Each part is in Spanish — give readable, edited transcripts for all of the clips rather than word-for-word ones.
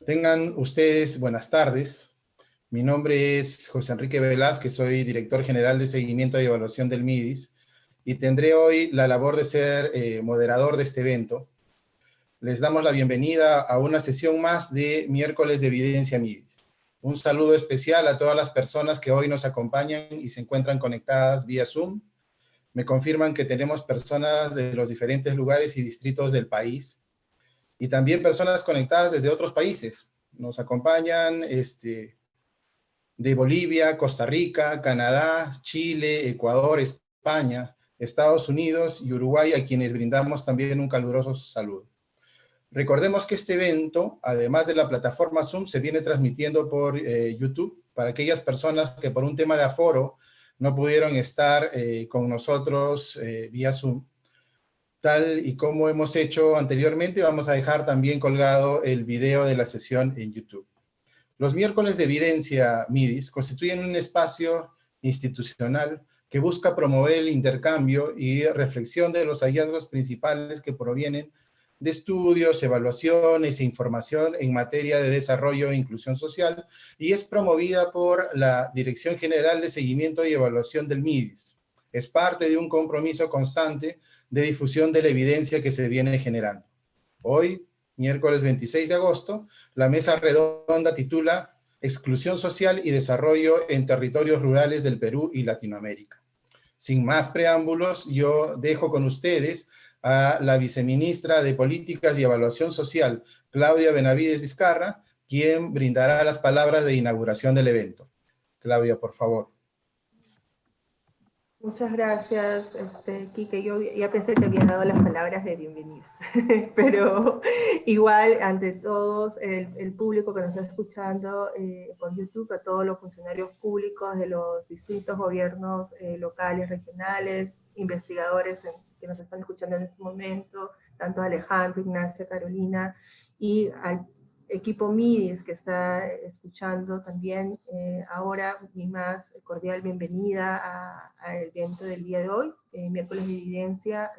Tengan ustedes buenas tardes. Mi nombre es José Enrique Velázquez, soy director general de seguimiento y evaluación del MIDIS y tendré hoy la labor de ser moderador de este evento. Les damos la bienvenida a una sesión más de miércoles de evidencia MIDIS. Un saludo especial a todas las personas que hoy nos acompañan y se encuentran conectadas vía Zoom. Me confirman que tenemos personas de los diferentes lugares y distritos del país y también personas conectadas desde otros países. Nos acompañan de Bolivia, Costa Rica, Canadá, Chile, Ecuador, España, Estados Unidos y Uruguay, a quienes brindamos también un caluroso saludo. Recordemos que este evento, además de la plataforma Zoom, se viene transmitiendo por YouTube para aquellas personas que por un tema de aforo no pudieron estar con nosotros vía Zoom. Tal y como hemos hecho anteriormente, vamos a dejar también colgado el video de la sesión en YouTube. Los miércoles de evidencia MIDIS constituyen un espacio institucional que busca promover el intercambio y reflexión de los hallazgos principales que provienen de estudios, evaluaciones e información en materia de desarrollo e inclusión social, y es promovida por la Dirección General de Seguimiento y Evaluación del MIDIS. Es parte de un compromiso constante de difusión de la evidencia que se viene generando. Hoy, miércoles 26 de agosto, la mesa redonda titula Exclusión social y desarrollo en territorios rurales del Perú y Latinoamérica. Sin más preámbulos, yo dejo con ustedes a la viceministra de Políticas y Evaluación Social, Claudia Benavides Vizcarra, quien brindará las palabras de inauguración del evento. Claudia, por favor. Muchas gracias, Quique. Yo ya pensé que había dado las palabras de bienvenida, pero igual, ante todos, el público que nos está escuchando por YouTube, a todos los funcionarios públicos de los distintos gobiernos locales, regionales, investigadores que nos están escuchando en este momento, tanto Alejandro, Ignacia, Carolina, y al equipo MIDIS que está escuchando también ahora, mi más cordial bienvenida al evento del día de hoy, miércoles de evidencia,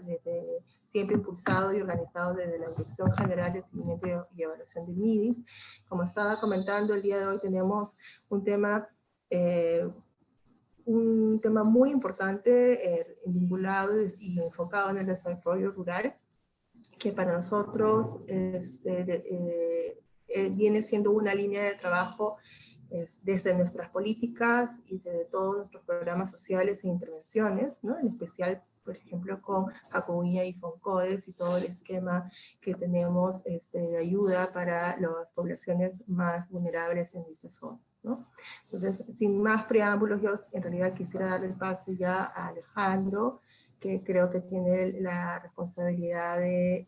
siempre impulsado y organizado desde la Dirección General de Seguimiento y Evaluación del MIDIS. Como estaba comentando, el día de hoy tenemos un tema muy importante vinculado y enfocado en el desarrollo rural, que para nosotros viene siendo una línea de trabajo desde nuestras políticas y desde todos nuestros programas sociales e intervenciones, ¿no? En especial, por ejemplo, con Jacobuña y Foncodes y todo el esquema que tenemos de ayuda para las poblaciones más vulnerables en dicha zona, ¿no? Entonces, sin más preámbulos, yo en realidad quisiera darle el paso ya a Alejandro, que creo que tiene la responsabilidad de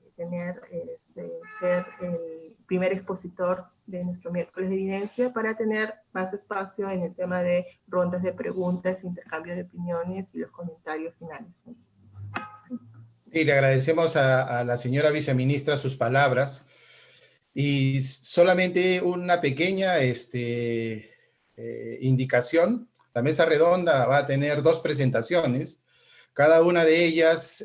ser el primer expositor de nuestro miércoles de evidencia, para tener más espacio en el tema de rondas de preguntas, intercambio de opiniones y los comentarios finales. Y le agradecemos a la señora viceministra sus palabras. Y solamente una pequeña indicación. La mesa redonda va a tener 2 presentaciones, cada una de ellas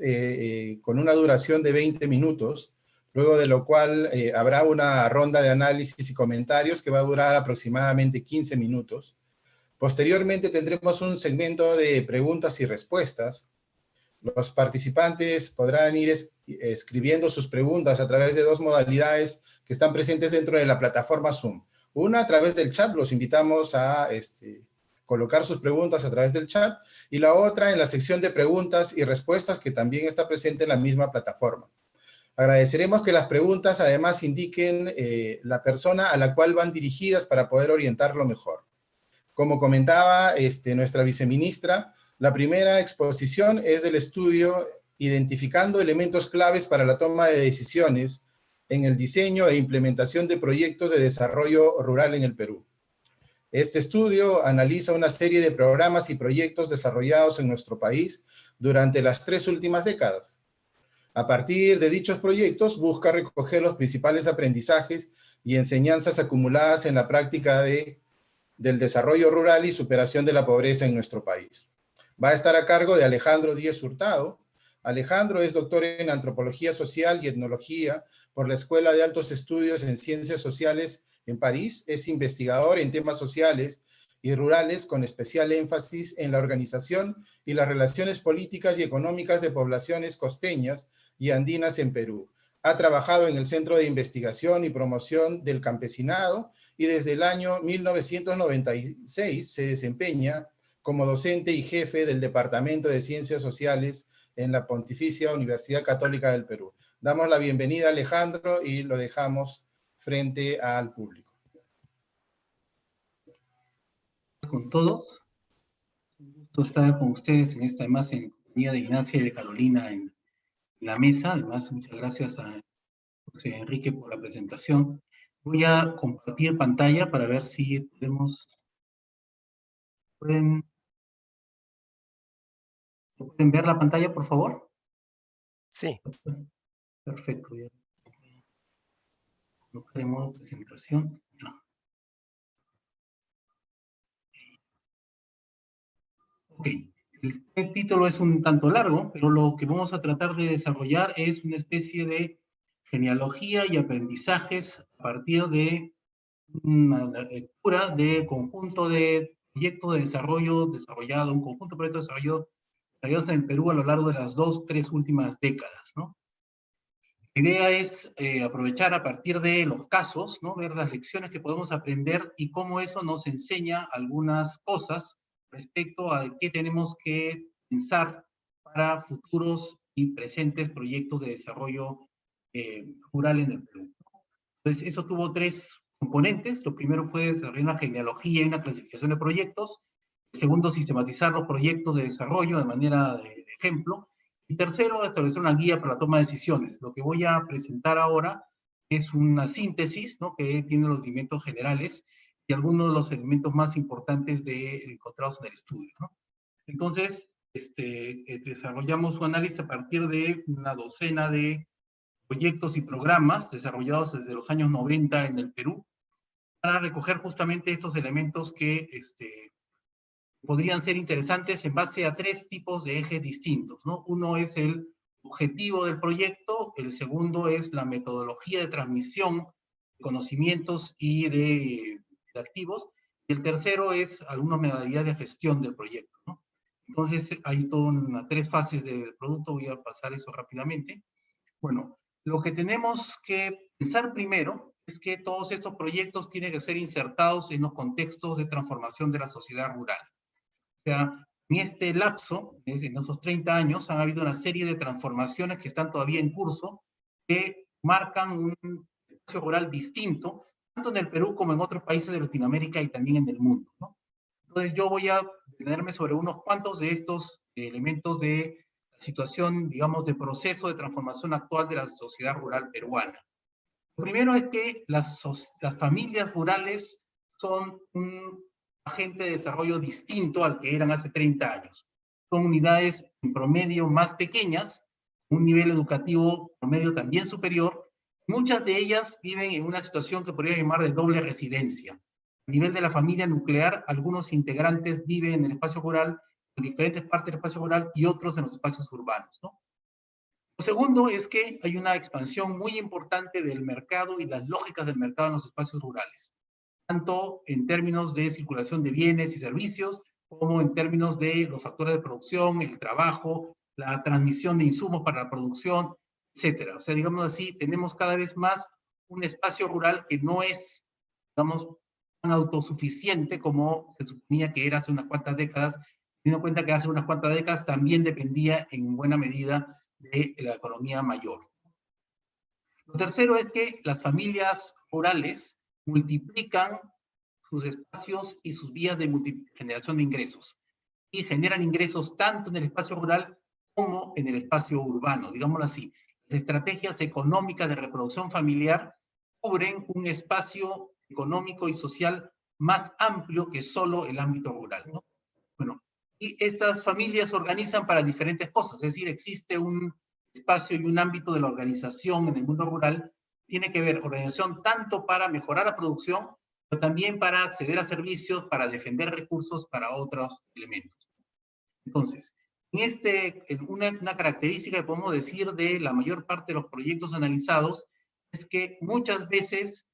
con una duración de 20 minutos, luego de lo cual habrá una ronda de análisis y comentarios que va a durar aproximadamente 15 minutos. Posteriormente tendremos un segmento de preguntas y respuestas. Los participantes podrán ir escribiendo sus preguntas a través de 2 modalidades que están presentes dentro de la plataforma Zoom. Una a través del chat, los invitamos a colocar sus preguntas a través del chat, y la otra en la sección de preguntas y respuestas que también está presente en la misma plataforma. Agradeceremos que las preguntas además indiquen la persona a la cual van dirigidas para poder orientarlo mejor. Como comentaba nuestra viceministra, la primera exposición es del estudio Identificando elementos claves para la toma de decisiones en el diseño e implementación de proyectos de desarrollo rural en el Perú. Este estudio analiza una serie de programas y proyectos desarrollados en nuestro país durante las 3 últimas décadas. A partir de dichos proyectos, busca recoger los principales aprendizajes y enseñanzas acumuladas en la práctica del desarrollo rural y superación de la pobreza en nuestro país. Va a estar a cargo de Alejandro Díez Hurtado. Alejandro es doctor en Antropología Social y Etnología por la Escuela de Altos Estudios en Ciencias Sociales en París. Es investigador en temas sociales y rurales, con especial énfasis en la organización y las relaciones políticas y económicas de poblaciones costeñas y andinas en Perú. Ha trabajado en el Centro de Investigación y Promoción del Campesinado y desde el año 1996 se desempeña como docente y jefe del Departamento de Ciencias Sociales en la Pontificia Universidad Católica del Perú. Damos la bienvenida a Alejandro y lo dejamos frente al público. Con todos, un gusto estar con ustedes en esta, además en compañía de Ignacia y de Carolina en la mesa. Además, muchas gracias a José Enrique por la presentación. Voy a compartir pantalla para ver si pueden ver la pantalla, por favor. Sí. Perfecto. Ya. Colocar en modo presentación. No. Ok. El título es un tanto largo, pero lo que vamos a tratar de desarrollar es una especie de genealogía y aprendizajes a partir de una lectura de conjunto de proyectos de desarrollo desarrollado, un conjunto de proyectos de desarrollo desarrollados en el Perú a lo largo de las 2-3 últimas décadas, ¿no? La idea es aprovechar a partir de los casos, ¿no? Ver las lecciones que podemos aprender y cómo eso nos enseña algunas cosas respecto a qué tenemos que pensar para futuros y presentes proyectos de desarrollo rural en el Perú. Entonces, eso tuvo 3 componentes. Lo primero fue desarrollar una genealogía y una clasificación de proyectos. El segundo, sistematizar los proyectos de desarrollo de manera de ejemplo. Y tercero, establecer una guía para la toma de decisiones. Lo que voy a presentar ahora es una síntesis, ¿no? Que tiene los elementos generales y algunos de los elementos más importantes encontrados en el estudio, ¿no? Entonces, desarrollamos un análisis a partir de una docena de proyectos y programas desarrollados desde los años 90 en el Perú para recoger justamente estos elementos que podrían ser interesantes en base a 3 tipos de ejes distintos, ¿no? Uno es el objetivo del proyecto, el segundo es la metodología de transmisión de conocimientos y de activos, y el tercero es algunas modalidades de gestión del proyecto, ¿no? Entonces, hay todas 3 fases del producto, voy a pasar eso rápidamente. Bueno, lo que tenemos que pensar primero es que todos estos proyectos tienen que ser insertados en los contextos de transformación de la sociedad rural. O sea, en este lapso, en esos 30 años, han habido una serie de transformaciones que están todavía en curso, que marcan un espacio rural distinto, tanto en el Perú como en otros países de Latinoamérica y también en el mundo, ¿no? Entonces yo voy a detenerme sobre unos cuantos de estos elementos de situación, digamos, de proceso de transformación actual de la sociedad rural peruana. Lo primero es que las familias rurales son un agente de desarrollo distinto al que eran hace 30 años. Son unidades en promedio más pequeñas, un nivel educativo promedio también superior. Muchas de ellas viven en una situación que podría llamar de doble residencia. A nivel de la familia nuclear, algunos integrantes viven en el espacio rural, en diferentes partes del espacio rural, y otros en los espacios urbanos, ¿no? Lo segundo es que hay una expansión muy importante del mercado y las lógicas del mercado en los espacios rurales, tanto en términos de circulación de bienes y servicios, como en términos de los factores de producción, el trabajo, la transmisión de insumos para la producción, etcétera. O sea, digamos así, tenemos cada vez más un espacio rural que no es, digamos, tan autosuficiente como se suponía que era hace unas cuantas décadas, teniendo en cuenta que hace unas cuantas décadas también dependía en buena medida de la economía mayor. Lo tercero es que las familias rurales multiplican sus espacios y sus vías de generación de ingresos, y generan ingresos tanto en el espacio rural como en el espacio urbano, digámoslo así. Las estrategias económicas de reproducción familiar cubren un espacio económico y social más amplio que solo el ámbito rural, ¿no? Bueno, y estas familias se organizan para diferentes cosas, es decir, existe un espacio y un ámbito de la organización en el mundo rural, tiene que ver organización tanto para mejorar la producción, pero también para acceder a servicios, para defender recursos, para otros elementos. Entonces, una característica que podemos decir de la mayor parte de los proyectos analizados es que muchas veces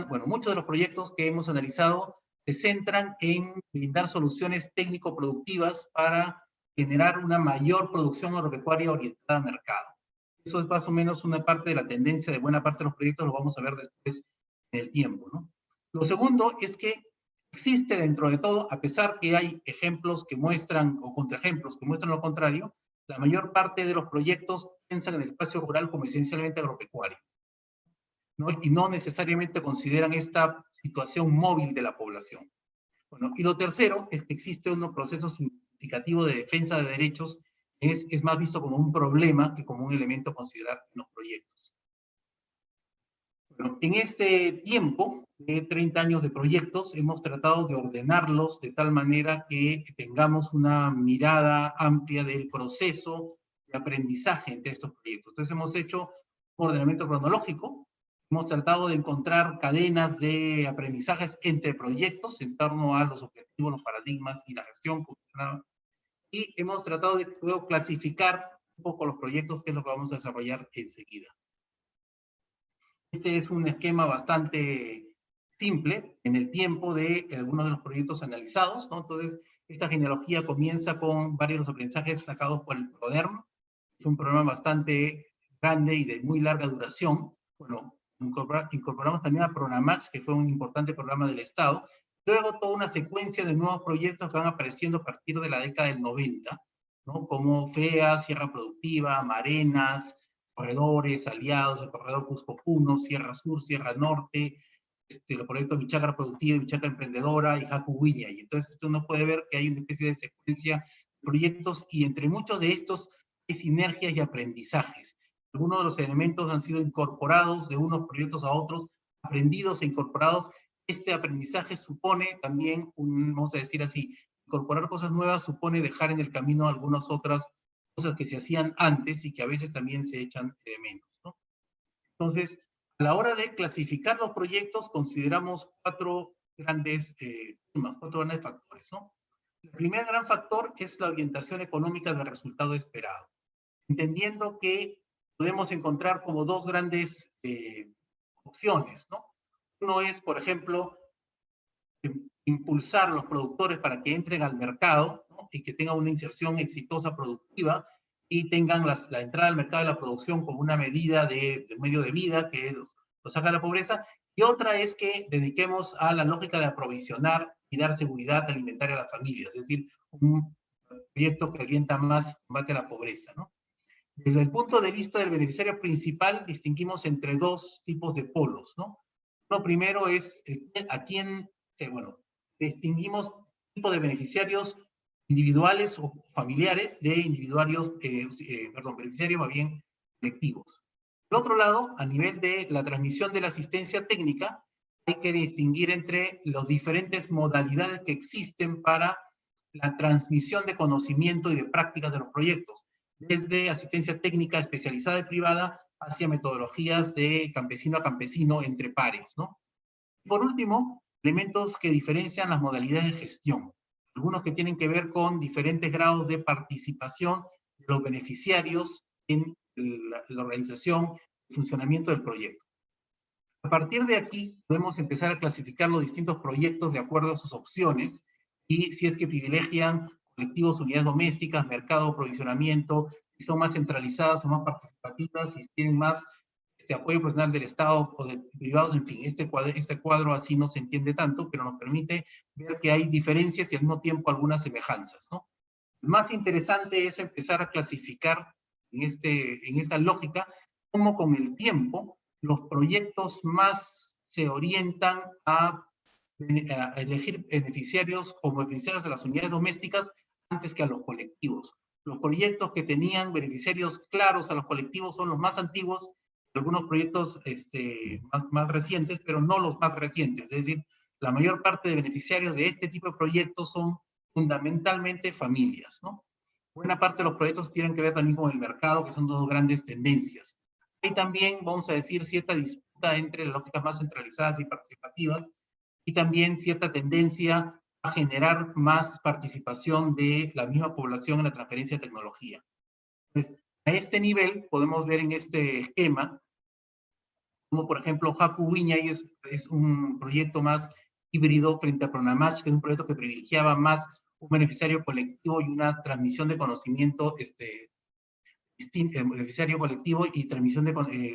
bueno, muchos de los proyectos que hemos analizado se centran en brindar soluciones técnico-productivas para generar una mayor producción agropecuaria orientada a mercado. Eso es más o menos una parte de la tendencia de buena parte de los proyectos, lo vamos a ver después en el tiempo, ¿no? Lo segundo es que existe dentro de todo, a pesar que hay ejemplos que muestran, o contraejemplos que muestran lo contrario, la mayor parte de los proyectos piensan en el espacio rural como esencialmente agropecuario, ¿no? Y no necesariamente consideran esta situación móvil de la población. Bueno, y lo tercero es que existe un proceso significativo de defensa de derechos, es más visto como un problema que como un elemento a considerar en los proyectos. Bueno, en este tiempo de 30 años de proyectos, hemos tratado de ordenarlos de tal manera que tengamos una mirada amplia del proceso de aprendizaje entre estos proyectos. Entonces hemos hecho un ordenamiento cronológico, hemos tratado de encontrar cadenas de aprendizajes entre proyectos en torno a los objetivos, los paradigmas y la gestión. Y hemos tratado de luego clasificar un poco los proyectos, que es lo que vamos a desarrollar enseguida. Este es un esquema bastante simple en el tiempo de algunos de los proyectos analizados, ¿no? Entonces, esta genealogía comienza con varios de los aprendizajes sacados por el PRODERM. Es un programa bastante grande y de muy larga duración. Bueno, incorporamos también a Pronamax, que fue un importante programa del Estado. Luego, toda una secuencia de nuevos proyectos que van apareciendo a partir de la década del 90, ¿no? Como FEA, Sierra Productiva, Marenas, corredores, aliados, el corredor Cusco-Puno, Sierra Sur, Sierra Norte, los proyectos Michacra Productiva, Michacra Emprendedora y Jacu-Wiña. Y entonces uno puede ver que hay una especie de secuencia de proyectos y entre muchos de estos hay sinergias y aprendizajes. Algunos de los elementos han sido incorporados de unos proyectos a otros, aprendidos e incorporados. Este aprendizaje supone también, vamos a decir así, incorporar cosas nuevas supone dejar en el camino algunas otras cosas que se hacían antes y que a veces también se echan de menos, ¿no? Entonces, a la hora de clasificar los proyectos, consideramos cuatro grandes temas, cuatro grandes factores, ¿no? El primer gran factor es la orientación económica del resultado esperado, entendiendo que podemos encontrar como dos grandes opciones, ¿no? Uno es, por ejemplo, impulsar a los productores para que entren al mercado, ¿no? Y que tengan una inserción exitosa productiva y tengan la entrada al mercado de la producción como una medida de medio de vida que los saca de la pobreza. Y otra es que dediquemos a la lógica de aprovisionar y dar seguridad alimentaria a las familias, es decir, un proyecto que orienta más combate a la pobreza, ¿no? Desde el punto de vista del beneficiario principal, distinguimos entre dos tipos de polos, ¿no? Lo primero es a quién, bueno, distinguimos tipo de beneficiarios individuales o familiares de beneficiarios más bien colectivos. Por otro lado, a nivel de la transmisión de la asistencia técnica, hay que distinguir entre las diferentes modalidades que existen para la transmisión de conocimiento y de prácticas de los proyectos, desde asistencia técnica especializada y privada hacia metodologías de campesino a campesino entre pares, ¿no? Por último, elementos que diferencian las modalidades de gestión, algunos que tienen que ver con diferentes grados de participación de los beneficiarios en la organización y funcionamiento del proyecto. A partir de aquí, podemos empezar a clasificar los distintos proyectos de acuerdo a sus opciones y si es que privilegian colectivos, unidades domésticas, mercado, provisionamiento, si son más centralizadas o más participativas, si tienen más apoyo profesional del Estado o de privados, en fin, este cuadro así no se entiende tanto, pero nos permite ver que hay diferencias y al mismo tiempo algunas semejanzas, ¿no? Lo más interesante es empezar a clasificar en esta lógica cómo con el tiempo los proyectos más se orientan a elegir beneficiarios como beneficiarios de las unidades domésticas antes que a los colectivos. Los proyectos que tenían beneficiarios claros a los colectivos son los más antiguos, algunos proyectos más recientes, pero no los más recientes. Es decir, la mayor parte de beneficiarios de este tipo de proyectos son fundamentalmente familias, ¿no? Buena parte de los proyectos tienen que ver también con el mercado, que son dos grandes tendencias. Hay también, vamos a decir, cierta disputa entre las lógicas más centralizadas y participativas, y también cierta tendencia a generar más participación de la misma población en la transferencia de tecnología. Entonces, a este nivel podemos ver en este esquema como por ejemplo Haku Wiñay es un proyecto más híbrido frente a Pronamach, que es un proyecto que privilegiaba más un beneficiario colectivo y una transmisión de conocimiento beneficiario colectivo y transmisión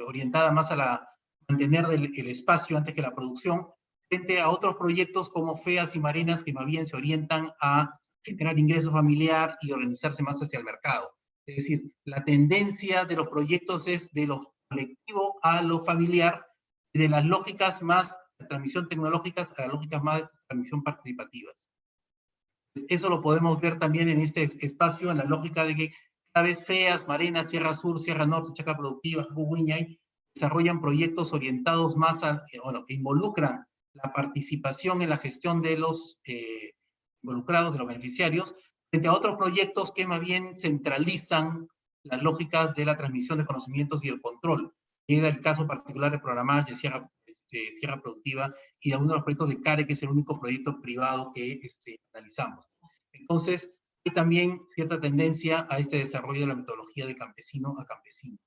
orientada más a mantener el espacio antes que la producción, frente a otros proyectos como FEAS y Marenas que más bien se orientan a generar ingreso familiar y organizarse más hacia el mercado. Es decir, la tendencia de los proyectos es de lo colectivo a lo familiar, y de las lógicas más de transmisión tecnológicas a las lógicas más de transmisión participativas. Eso lo podemos ver también en este espacio, en la lógica de que cada vez FEAS, Marenas, Sierra Sur, Sierra Norte, Chacra Productiva, Wiñay, desarrollan proyectos orientados más que involucran la participación en la gestión de los involucrados, de los beneficiarios, frente a otros proyectos que más bien centralizan las lógicas de la transmisión de conocimientos y el control. Y era el caso particular de Pronamach, de Sierra Productiva, y de uno de los proyectos de CARE, que es el único proyecto privado que analizamos. Entonces, hay también cierta tendencia a este desarrollo de la metodología de campesino a campesino.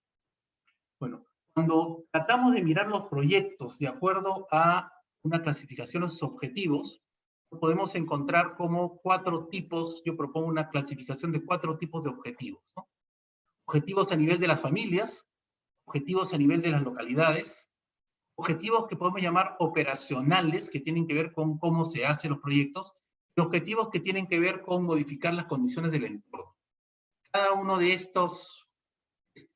Bueno, cuando tratamos de mirar los proyectos de acuerdo a una clasificación de sus objetivos, podemos encontrar como 4 tipos, yo propongo una clasificación de 4 tipos de objetivos, ¿no? Objetivos a nivel de las familias, objetivos a nivel de las localidades, objetivos que podemos llamar operacionales, que tienen que ver con cómo se hacen los proyectos, y objetivos que tienen que ver con modificar las condiciones del entorno. Cada uno de estos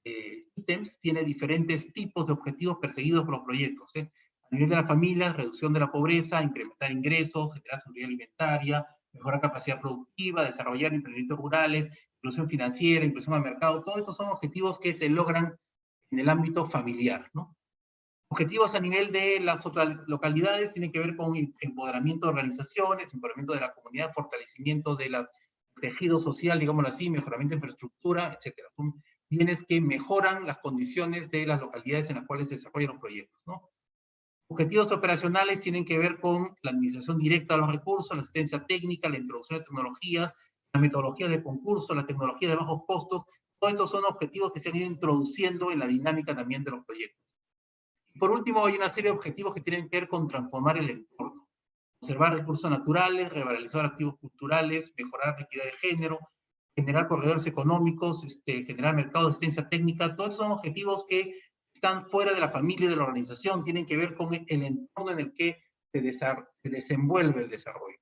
ítems tiene diferentes tipos de objetivos perseguidos por los proyectos. A nivel de las familias, reducción de la pobreza, incrementar ingresos, generar seguridad alimentaria, mejorar capacidad productiva, desarrollar emprendimientos rurales, inclusión financiera, inclusión al mercado. Todos estos son objetivos que se logran en el ámbito familiar, ¿no? Objetivos a nivel de las otras localidades tienen que ver con empoderamiento de organizaciones, empoderamiento de la comunidad, fortalecimiento del tejido social, digámoslo así, mejoramiento de infraestructura, etc. Son bienes que mejoran las condiciones de las localidades en las cuales se desarrollan los proyectos, ¿no? Objetivos operacionales tienen que ver con la administración directa de los recursos, la asistencia técnica, la introducción de tecnologías, las metodologías de concurso, la tecnología de bajos costos. Todos estos son objetivos que se han ido introduciendo en la dinámica también de los proyectos. Por último, hay una serie de objetivos que tienen que ver con transformar el entorno, conservar recursos naturales, revalorizar activos culturales, mejorar la equidad de género, generar corredores económicos, generar mercado de asistencia técnica. Todos son objetivos que están fuera de la familia y de la organización, tienen que ver con el entorno en el que se desenvuelve el desarrollo.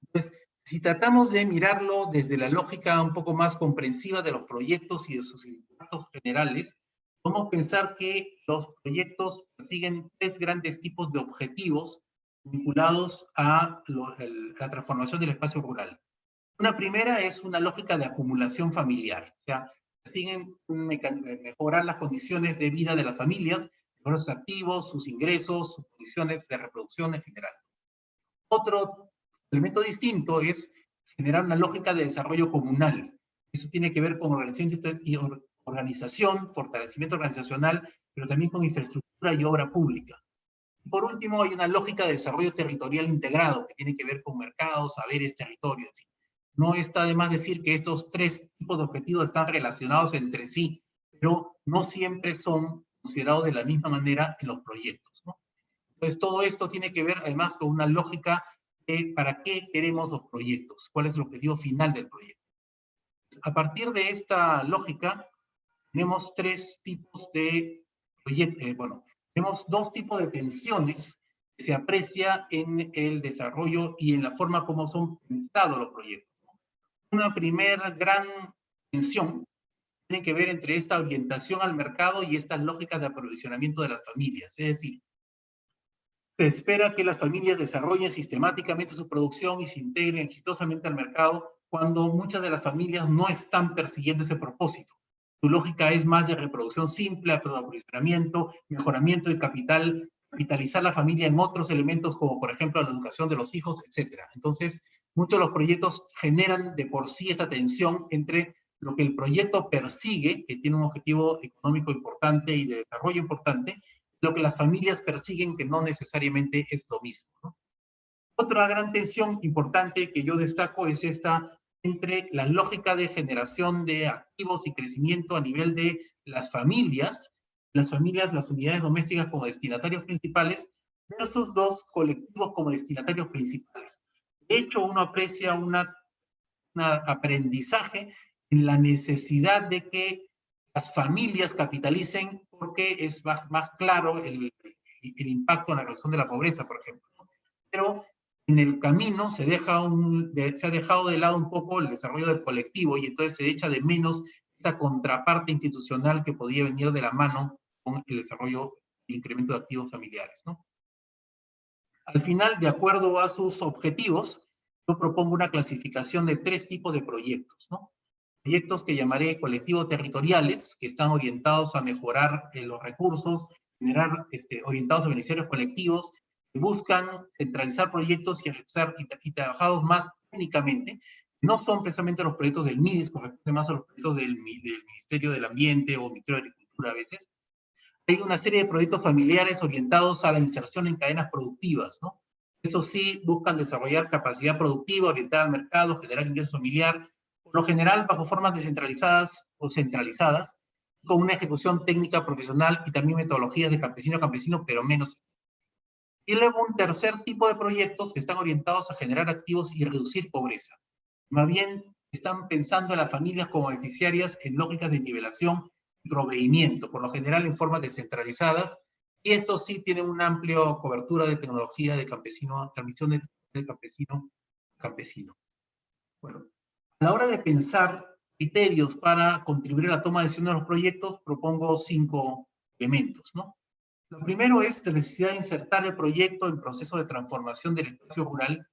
Entonces, si tratamos de mirarlo desde la lógica un poco más comprensiva de los proyectos y de sus impactos generales, podemos pensar que los proyectos siguen 3 grandes tipos de objetivos vinculados a la transformación del espacio rural. Una primera es una lógica de acumulación familiar, o sea, siguen mejorar las condiciones de vida de las familias, mejorar sus activos, sus ingresos, sus condiciones de reproducción en general. Otro elemento distinto es generar una lógica de desarrollo comunal. Eso tiene que ver con organización, fortalecimiento organizacional, pero también con infraestructura y obra pública. Por último, hay una lógica de desarrollo territorial integrado, que tiene que ver con mercados, saberes, territorios. No está de más decir que estos 3 tipos de objetivos están relacionados entre sí, pero no siempre son considerados de la misma manera en los proyectos, ¿no? Entonces, todo esto tiene que ver además con una lógica de para qué queremos los proyectos, cuál es el objetivo final del proyecto. A partir de esta lógica, tenemos 3 tipos de proyectos, tenemos 2 tipos de tensiones que se aprecia en el desarrollo y en la forma como son pensados los proyectos. Una primera gran tensión tiene que ver entre esta orientación al mercado y estas lógicas de aprovisionamiento de las familias. Es decir, se espera que las familias desarrollen sistemáticamente su producción y se integren exitosamente al mercado cuando muchas de las familias no están persiguiendo ese propósito. Su lógica es más de reproducción simple, aprovisionamiento, mejoramiento de capital, capitalizar la familia en otros elementos como por ejemplo la educación de los hijos, etc. Entonces, muchos de los proyectos generan de por sí esta tensión entre lo que el proyecto persigue, que tiene un objetivo económico importante y de desarrollo importante, lo que las familias persiguen, que no necesariamente es lo mismo, ¿no? Otra gran tensión importante que yo destaco es esta entre la lógica de generación de activos y crecimiento a nivel de las familias, las familias, las unidades domésticas como destinatarios principales versus los colectivos como destinatarios principales. De hecho, uno aprecia un aprendizaje en la necesidad de que las familias capitalicen porque es más claro el impacto en la reducción de la pobreza, por ejemplo. Pero en el camino se ha dejado de lado un poco el desarrollo del colectivo y entonces se echa de menos esta contraparte institucional que podía venir de la mano con el desarrollo y incremento de activos familiares, ¿no? Al final, de acuerdo a sus objetivos, yo propongo una clasificación de 3 tipos de proyectos, ¿no? Proyectos que llamaré colectivos territoriales, que están orientados a mejorar los recursos, orientados a beneficiarios colectivos, que buscan centralizar proyectos y trabajados más técnicamente. No son precisamente los proyectos del MIDIS, corresponden más a los proyectos del Ministerio del Ambiente o Ministerio de Agricultura a veces. Hay una serie de proyectos familiares orientados a la inserción en cadenas productivas, ¿no? Eso sí, buscan desarrollar capacidad productiva, orientada al mercado, generar ingreso familiar, por lo general bajo formas descentralizadas o centralizadas, con una ejecución técnica profesional y también metodologías de campesino a campesino, pero menos. Y luego un tercer tipo de proyectos que están orientados a generar activos y reducir pobreza. Más bien, están pensando en las familias como beneficiarias en lógicas de nivelación y proveimiento, por lo general en formas descentralizadas, y estos sí tienen una amplia cobertura de tecnología de campesino, transmisión de campesino a campesino. Bueno, a la hora de pensar criterios para contribuir a la toma de decisiones de los proyectos, propongo 5 elementos, ¿no? Lo primero es la necesidad de insertar el proyecto en proceso de transformación del espacio rural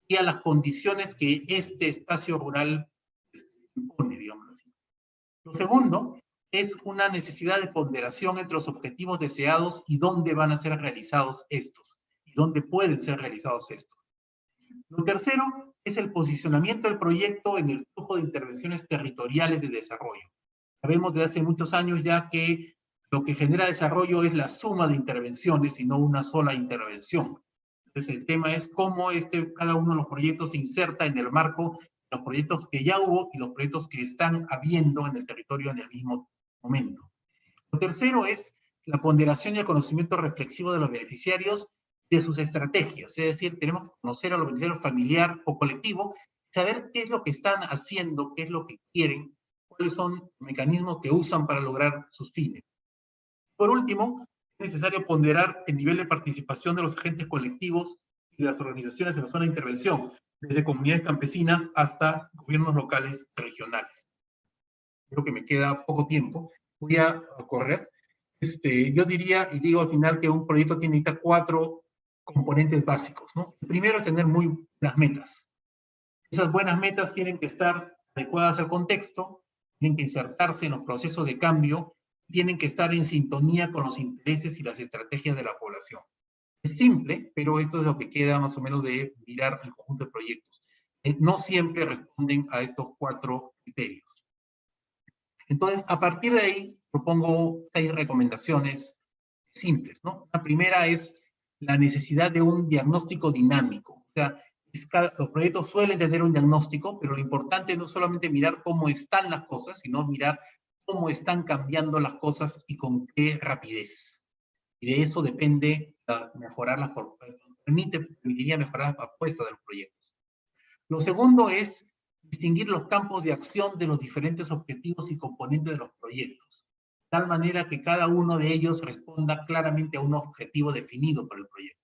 y a las condiciones que este espacio rural impone, digamos así. Lo segundo es una necesidad de ponderación entre los objetivos deseados y dónde van a ser realizados estos, y dónde pueden ser realizados estos. Lo tercero es el posicionamiento del proyecto en el flujo de intervenciones territoriales de desarrollo. Sabemos desde hace muchos años ya que lo que genera desarrollo es la suma de intervenciones y no una sola intervención. Entonces el tema es cómo cada uno de los proyectos se inserta en el marco de los proyectos que ya hubo y los proyectos que están habiendo en el territorio en el mismo momento. Lo tercero es la ponderación y el conocimiento reflexivo de los beneficiarios y de sus estrategias. Es decir, tenemos que conocer a los beneficiarios familiar o colectivo, saber qué es lo que están haciendo, qué es lo que quieren, cuáles son los mecanismos que usan para lograr sus fines. Por último, es necesario ponderar el nivel de participación de los agentes colectivos y de las organizaciones en la zona de intervención, desde comunidades campesinas hasta gobiernos locales y regionales. Creo que me queda poco tiempo. Voy a correr. Yo diría, y digo al final, que un proyecto tiene 4 componentes básicos, ¿no? El primero es tener muy buenas metas. Esas buenas metas tienen que estar adecuadas al contexto, tienen que insertarse en los procesos de cambio, tienen que estar en sintonía con los intereses y las estrategias de la población. Es simple, pero esto es lo que queda más o menos de mirar el conjunto de proyectos. No siempre responden a estos 4 criterios. Entonces, a partir de ahí, propongo 6 recomendaciones simples, ¿no? La primera es la necesidad de un diagnóstico dinámico. O sea, los proyectos suelen tener un diagnóstico, pero lo importante no es solamente mirar cómo están las cosas, sino mirar cómo están cambiando las cosas y con qué rapidez. Y de eso depende permitiría mejorar las propuestas de los proyectos. Lo segundo es distinguir los campos de acción de los diferentes objetivos y componentes de los proyectos, de tal manera que cada uno de ellos responda claramente a un objetivo definido por el proyecto.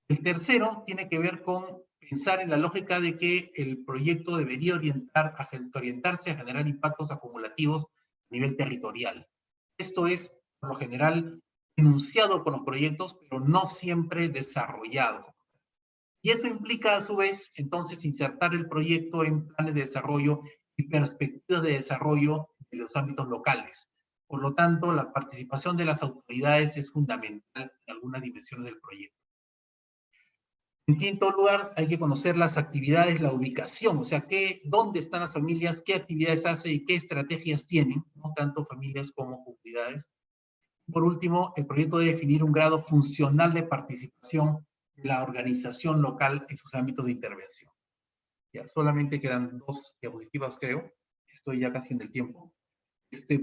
El tercero tiene que ver con pensar en la lógica de que el proyecto debería orientarse a generar impactos acumulativos a nivel territorial. Esto es, por lo general, enunciado por los proyectos, pero no siempre desarrollado. Y eso implica, a su vez, entonces, insertar el proyecto en planes de desarrollo y perspectivas de desarrollo de los ámbitos locales. Por lo tanto, la participación de las autoridades es fundamental en algunas dimensiones del proyecto. En quinto lugar, hay que conocer las actividades, la ubicación, o sea, dónde están las familias, qué actividades hacen y qué estrategias tienen, ¿no? Tanto familias como comunidades. Por último, el proyecto debe definir un grado funcional de participación de la organización local en sus ámbitos de intervención. Ya, solamente quedan 2 diapositivas, creo. Estoy ya casi en el tiempo.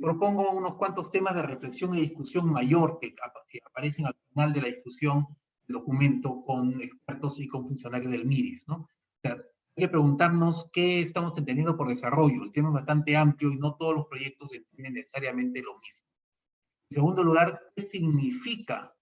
propongo unos cuantos temas de reflexión y discusión mayor que aparecen al final de la discusión del documento con expertos y con funcionarios del MIDIS, ¿no? O sea, hay que preguntarnos qué estamos entendiendo por desarrollo. El tema es bastante amplio y no todos los proyectos entienden necesariamente lo mismo. En segundo lugar, ¿qué significa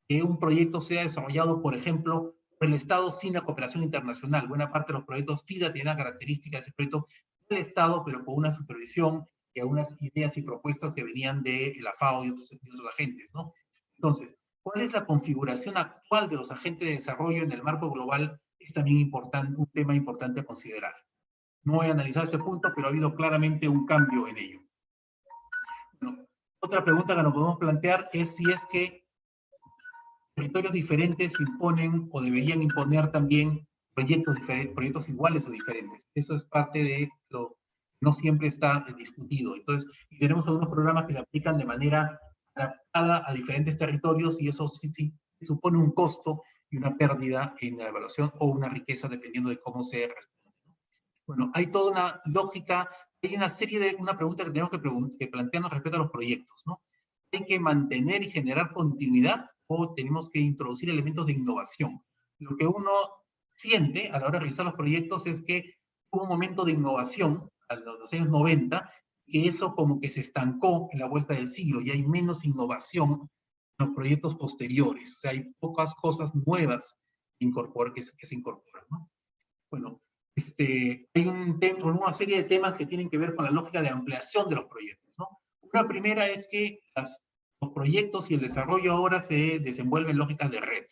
que un proyecto sea desarrollado, por ejemplo, por el Estado sin la cooperación internacional? Buena parte de los proyectos FIDA tienen características de ese proyecto del Estado, pero con una supervisión y algunas ideas y propuestas que venían de la FAO y otros agentes, ¿no? Entonces, ¿cuál es la configuración actual de los agentes de desarrollo en el marco global? Es también importante, un tema importante a considerar. No voy a analizar este punto, pero ha habido claramente un cambio en ello. Bueno, otra pregunta que nos podemos plantear es si es que territorios diferentes imponen o deberían imponer también proyectos iguales o diferentes. Eso es parte de lo no siempre está discutido. Entonces, tenemos algunos programas que se aplican de manera adaptada a diferentes territorios y eso sí supone un costo y una pérdida en la evaluación o una riqueza dependiendo de cómo se responde. Bueno, hay toda una lógica, hay una pregunta que tenemos que plantearnos respecto a los proyectos, ¿no? ¿Hay que mantener y generar continuidad o tenemos que introducir elementos de innovación? Lo que uno siente a la hora de realizar los proyectos es que hubo un momento de innovación a los años 90, que eso como que se estancó en la vuelta del siglo y hay menos innovación en los proyectos posteriores. O sea, hay pocas cosas nuevas que se incorporan, ¿no? Bueno, hay una serie de temas que tienen que ver con la lógica de ampliación de los proyectos, ¿no? Una primera es que los proyectos y el desarrollo ahora se desenvuelven en lógicas de red.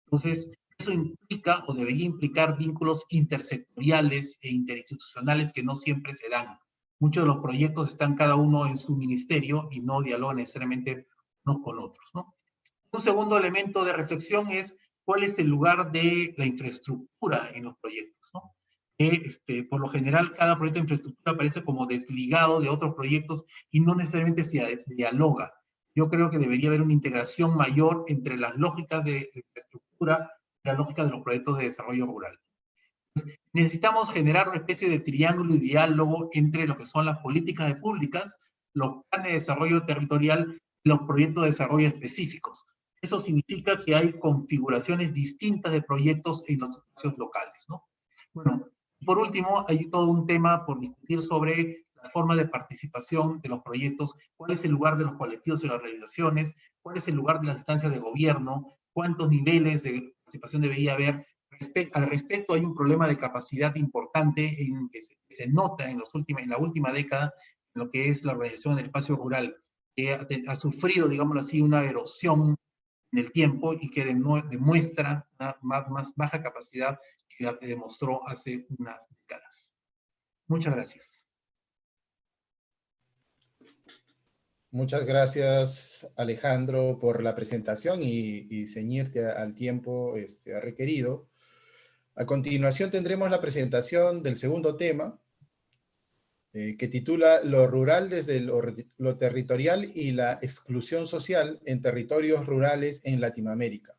Entonces, eso implica o debería implicar vínculos intersectoriales e interinstitucionales que no siempre se dan. Muchos de los proyectos están cada uno en su ministerio y no dialogan necesariamente unos con otros, ¿no? Un segundo elemento de reflexión es cuál es el lugar de la infraestructura en los proyectos, ¿no? Por lo general, cada proyecto de infraestructura aparece como desligado de otros proyectos y no necesariamente se dialoga. Yo creo que debería haber una integración mayor entre las lógicas de infraestructura y la lógica de los proyectos de desarrollo rural. Entonces, necesitamos generar una especie de triángulo y diálogo entre lo que son las políticas públicas, los planes de desarrollo territorial y los proyectos de desarrollo específicos. Eso significa que hay configuraciones distintas de proyectos en los espacios locales, ¿no? Bueno, por último, hay todo un tema por discutir sobre la forma de participación de los proyectos, cuál es el lugar de los colectivos y las organizaciones, cuál es el lugar de las instancias de gobierno, cuántos niveles de participación debería haber. Al respecto, hay un problema de capacidad importante que se nota en la última década en lo que es la organización del espacio rural, que ha sufrido, digámoslo así, una erosión en el tiempo y que demuestra una más baja capacidad que la que demostró hace unas décadas. Muchas gracias. Muchas gracias, Alejandro, por la presentación y ceñirte al tiempo requerido. A continuación tendremos la presentación del segundo tema, que titula Lo rural desde lo territorial y la exclusión social en territorios rurales en Latinoamérica.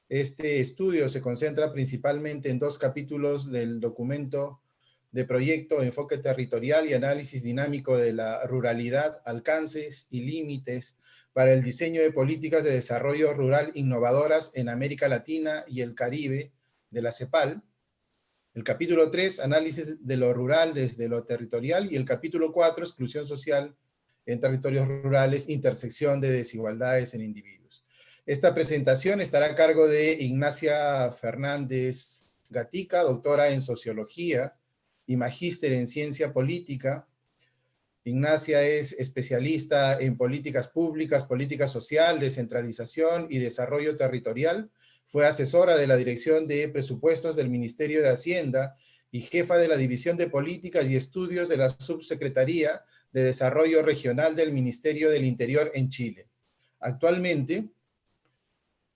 Este estudio se concentra principalmente en dos capítulos del documento de proyecto Enfoque Territorial y Análisis Dinámico de la Ruralidad, Alcances y Límites para el Diseño de Políticas de Desarrollo Rural Innovadoras en América Latina y el Caribe de la CEPAL. El capítulo 3, Análisis de lo rural desde lo territorial, y el capítulo 4, Exclusión social en territorios rurales, intersección de desigualdades en individuos. Esta presentación estará a cargo de Ignacia Fernández Gatica, doctora en Sociología y magíster en Ciencia Política. Ignacia es especialista en políticas públicas, política social, descentralización y desarrollo territorial. Fue asesora de la Dirección de Presupuestos del Ministerio de Hacienda y jefa de la División de Políticas y Estudios de la Subsecretaría de Desarrollo Regional del Ministerio del Interior en Chile. Actualmente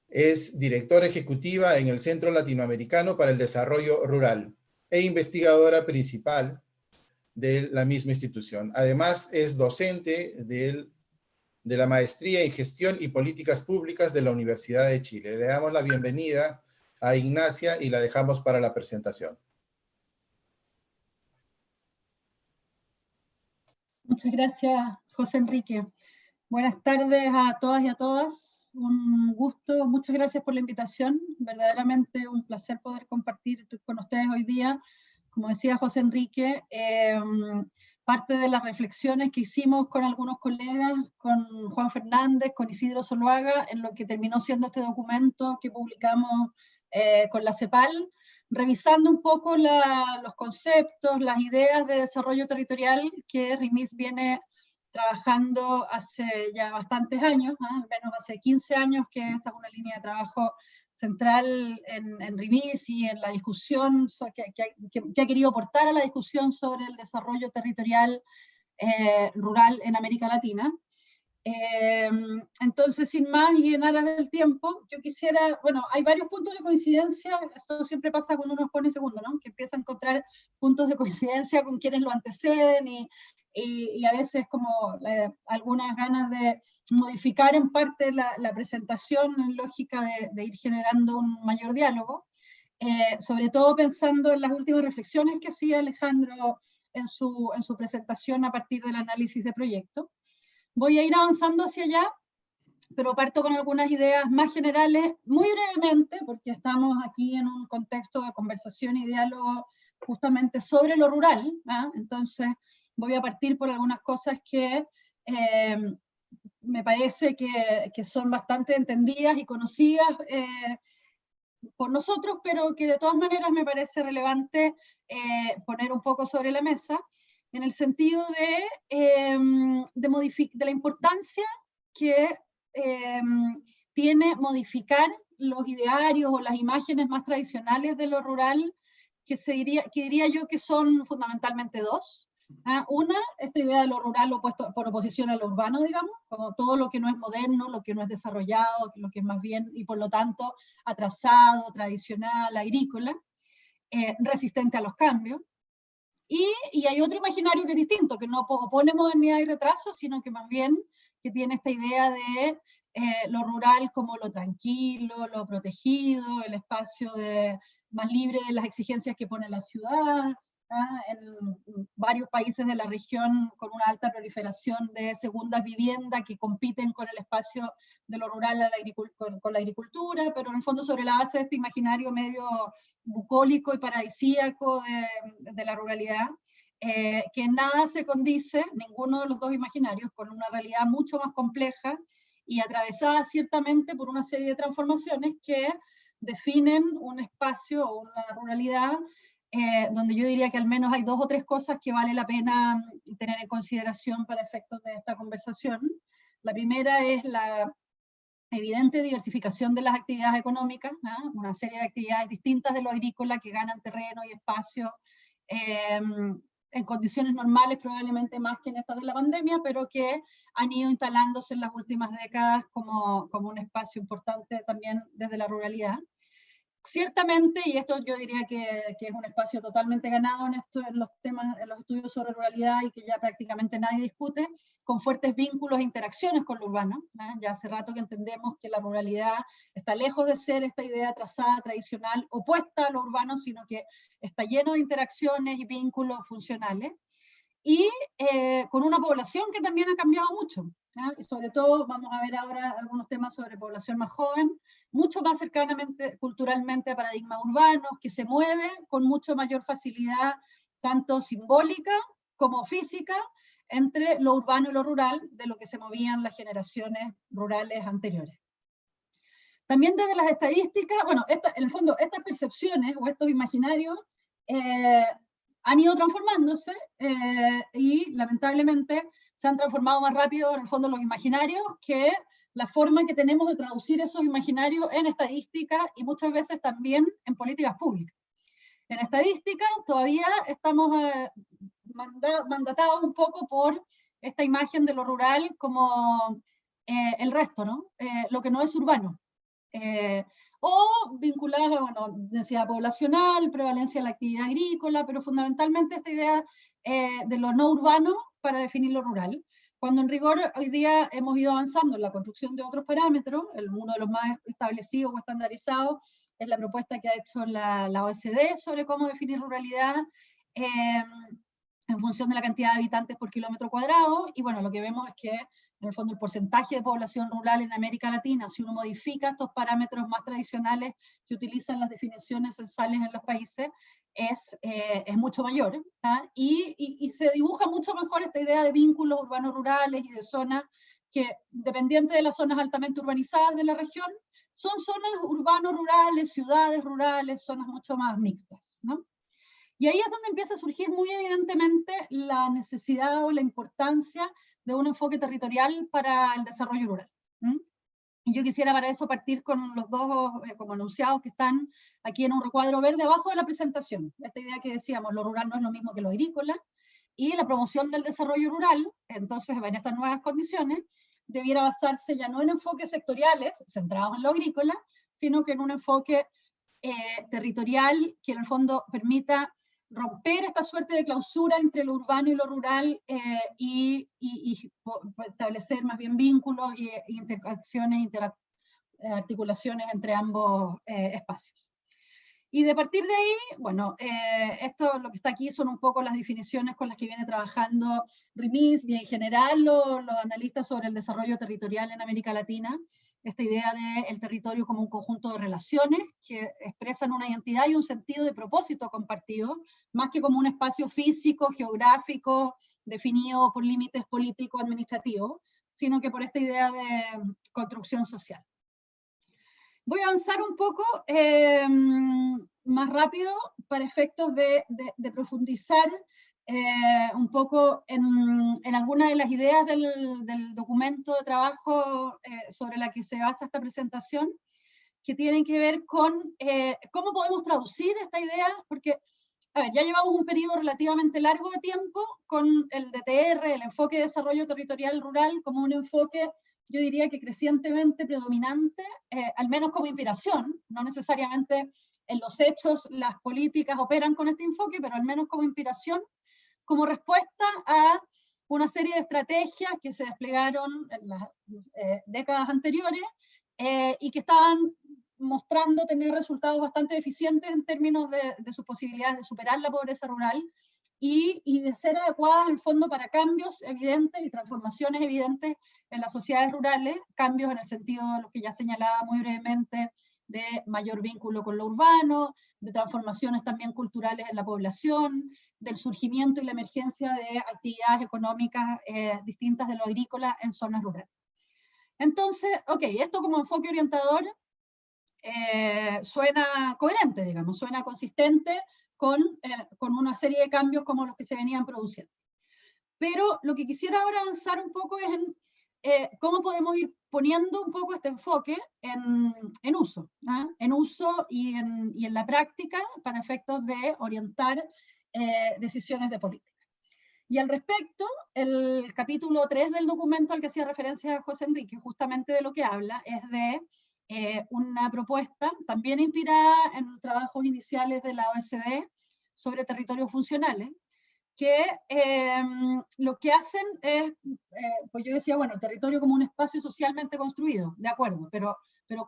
es directora ejecutiva en el Centro Latinoamericano para el Desarrollo Rural e investigadora principal de la misma institución. Además, es docente de la Maestría en Gestión y Políticas Públicas de la Universidad de Chile. Le damos la bienvenida a Ignacia y la dejamos para la presentación. Muchas gracias, José Enrique. Buenas tardes a todas y a todas. Un gusto, muchas gracias por la invitación. Verdaderamente un placer poder compartir con ustedes hoy día. Como decía José Enrique, parte de las reflexiones que hicimos con algunos colegas, con Juan Fernández, con Isidro Zuluaga, en lo que terminó siendo este documento que publicamos con la CEPAL, revisando un poco los conceptos, las ideas de desarrollo territorial que RIMIS viene trabajando hace ya bastantes años, al menos hace 15 años que esta es una línea de trabajo central en RIMIS y en la discusión que ha querido aportar a la discusión sobre el desarrollo territorial rural en América Latina. Entonces, sin más y en aras del tiempo, yo quisiera, bueno, hay varios puntos de coincidencia, esto siempre pasa cuando uno pone segundo, ¿no? Que empieza a encontrar puntos de coincidencia con quienes lo anteceden y a veces como algunas ganas de modificar en parte la presentación en lógica de ir generando un mayor diálogo, sobre todo pensando en las últimas reflexiones que hacía Alejandro en su presentación a partir del análisis de proyecto. Voy a ir avanzando hacia allá, pero parto con algunas ideas más generales, muy brevemente, porque estamos aquí en un contexto de conversación y diálogo justamente sobre lo rural, ¿eh? Entonces voy a partir por algunas cosas que me parece que son bastante entendidas y conocidas por nosotros, pero que de todas maneras me parece relevante poner un poco sobre la mesa, en el sentido de la importancia que tiene modificar los idearios o las imágenes más tradicionales de lo rural, que diría yo que son fundamentalmente dos. Una, esta idea de lo rural opuesto, por oposición a lo urbano, digamos, como todo lo que no es moderno, lo que no es desarrollado, lo que es más bien, y por lo tanto, atrasado, tradicional, agrícola, resistente a los cambios. Y hay otro imaginario que es distinto, que no opone modernidad y retraso, sino que más bien que tiene esta idea de lo rural como lo tranquilo, lo protegido, el espacio más libre de las exigencias que pone la ciudad. En varios países de la región con una alta proliferación de segundas viviendas que compiten con el espacio de lo rural con la agricultura, pero en el fondo sobre la base de este imaginario medio bucólico y paradisíaco de la ruralidad, que nada se condice, ninguno de los dos imaginarios, con una realidad mucho más compleja y atravesada ciertamente por una serie de transformaciones que definen un espacio o una ruralidad donde yo diría que al menos hay dos o tres cosas que vale la pena tener en consideración para efectos de esta conversación. La primera es la evidente diversificación de las actividades económicas, ¿no? Una serie de actividades distintas de lo agrícola que ganan terreno y espacio en condiciones normales, probablemente más que en estas de la pandemia, pero que han ido instalándose en las últimas décadas como un espacio importante también desde la ruralidad. Ciertamente, y esto yo diría que es un espacio totalmente ganado en los temas, en los estudios sobre ruralidad y que ya prácticamente nadie discute, con fuertes vínculos e interacciones con lo urbano. Ya hace rato que entendemos que la ruralidad está lejos de ser esta idea trazada, tradicional, opuesta a lo urbano, sino que está lleno de interacciones y vínculos funcionales. Y con una población que también ha cambiado mucho. Y sobre todo vamos a ver ahora algunos temas sobre población más joven, mucho más cercanamente culturalmente a paradigmas urbanos, que se mueve con mucho mayor facilidad, tanto simbólica como física, entre lo urbano y lo rural, de lo que se movían las generaciones rurales anteriores. También desde las estadísticas, bueno, en el fondo estas percepciones o estos imaginarios han ido transformándose y lamentablemente se han transformado más rápido en el fondo los imaginarios que la forma que tenemos de traducir esos imaginarios en estadística y muchas veces también en políticas públicas. En estadística todavía estamos mandatados un poco por esta imagen de lo rural como el resto, ¿no? Lo que no es urbano. O vinculadas a densidad poblacional, prevalencia de la actividad agrícola, pero fundamentalmente esta idea de lo no urbano para definir lo rural. Cuando en rigor hoy día hemos ido avanzando en la construcción de otros parámetros, uno de los más establecidos o estandarizados es la propuesta que ha hecho la OECD sobre cómo definir ruralidad, en función de la cantidad de habitantes por kilómetro cuadrado, y bueno, lo que vemos es que en el fondo el porcentaje de población rural en América Latina, si uno modifica estos parámetros más tradicionales que utilizan las definiciones censales en los países, es mucho mayor, y se dibuja mucho mejor esta idea de vínculos urbanos rurales y de zonas que, dependiente de las zonas altamente urbanizadas de la región, son zonas urbanos rurales, ciudades rurales, zonas mucho más mixtas, ¿no? Y ahí es donde empieza a surgir muy evidentemente la necesidad o la importancia de un enfoque territorial para el desarrollo rural. Y yo quisiera para eso partir con los dos como enunciados que están aquí en un recuadro verde abajo de la presentación. Esta idea que decíamos, lo rural no es lo mismo que lo agrícola, y la promoción del desarrollo rural, entonces en estas nuevas condiciones, debiera basarse ya no en enfoques sectoriales centrados en lo agrícola, sino que en un enfoque territorial que en el fondo permita romper esta suerte de clausura entre lo urbano y lo rural y establecer más bien vínculos y interacciones, articulaciones entre ambos espacios. Y de partir de ahí, bueno, esto lo que está aquí son un poco las definiciones con las que viene trabajando Rimis y en general los analistas sobre el desarrollo territorial en América Latina. Esta idea del territorio como un conjunto de relaciones que expresan una identidad y un sentido de propósito compartido, más que como un espacio físico, geográfico, definido por límites políticos, administrativos, sino que por esta idea de construcción social. Voy a avanzar un poco más rápido para efectos de profundizar un poco en algunas de las ideas del documento de trabajo sobre la que se basa esta presentación, que tienen que ver con cómo podemos traducir esta idea, porque a ver, ya llevamos un periodo relativamente largo de tiempo con el DTR, el enfoque de desarrollo territorial rural, como un enfoque, yo diría que crecientemente predominante, al menos como inspiración, no necesariamente en los hechos las políticas operan con este enfoque, pero al menos como inspiración, como respuesta a una serie de estrategias que se desplegaron en las décadas anteriores y que estaban mostrando tener resultados bastante eficientes en términos de sus posibilidades de superar la pobreza rural y de ser adecuadas en fondo para cambios evidentes y transformaciones evidentes en las sociedades rurales, cambios en el sentido de lo que ya señalaba muy brevemente, de mayor vínculo con lo urbano, de transformaciones también culturales en la población, del surgimiento y la emergencia de actividades económicas distintas de lo agrícola en zonas rurales. Entonces, ok, esto como enfoque orientador suena coherente, digamos, suena consistente con una serie de cambios como los que se venían produciendo. Pero lo que quisiera ahora avanzar un poco es en cómo podemos ir poniendo un poco este enfoque en uso, ¿eh? En uso y en la práctica para efectos de orientar decisiones de política. Y al respecto, el capítulo 3 del documento al que hacía referencia José Enrique, justamente de lo que habla, es de una propuesta también inspirada en trabajos iniciales de la OECD sobre territorios funcionales, que lo que hacen es, pues yo decía, bueno, el territorio como un espacio socialmente construido, de acuerdo, pero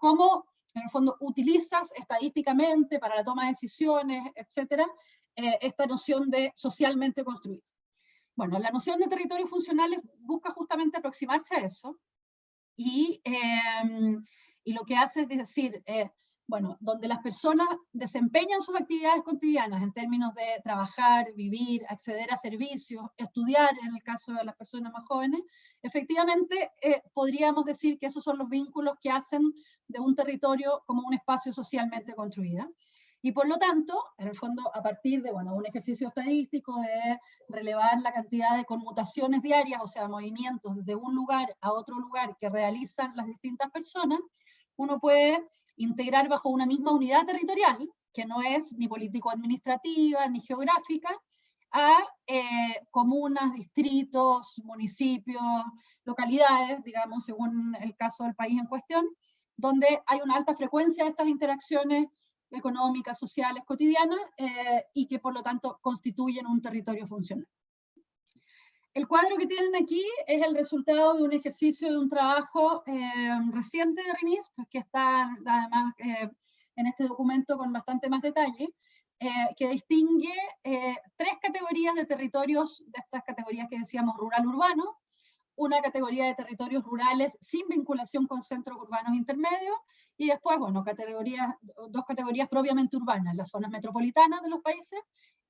cómo en el fondo utilizas estadísticamente para la toma de decisiones, etcétera, esta noción de socialmente construido. Bueno, la noción de territorios funcionales busca justamente aproximarse a eso y lo que hace es decir, bueno, donde las personas desempeñan sus actividades cotidianas en términos de trabajar, vivir, acceder a servicios, estudiar en el caso de las personas más jóvenes, efectivamente podríamos decir que esos son los vínculos que hacen de un territorio como un espacio socialmente construido. Y por lo tanto, en el fondo, a partir de un ejercicio estadístico de relevar la cantidad de conmutaciones diarias, o sea, movimientos de un lugar a otro lugar que realizan las distintas personas, uno puede integrar bajo una misma unidad territorial, que no es ni político-administrativa ni geográfica, a comunas, distritos, municipios, localidades, digamos, según el caso del país en cuestión, donde hay una alta frecuencia de estas interacciones económicas, sociales, cotidianas, y que por lo tanto constituyen un territorio funcional. El cuadro que tienen aquí es el resultado de un ejercicio de un trabajo reciente de Rimis, pues que está además en este documento con bastante más detalle, que distingue tres categorías de territorios, de estas categorías que decíamos rural-urbano, una categoría de territorios rurales sin vinculación con centros urbanos intermedios, y después, bueno, dos categorías propiamente urbanas, las zonas metropolitanas de los países,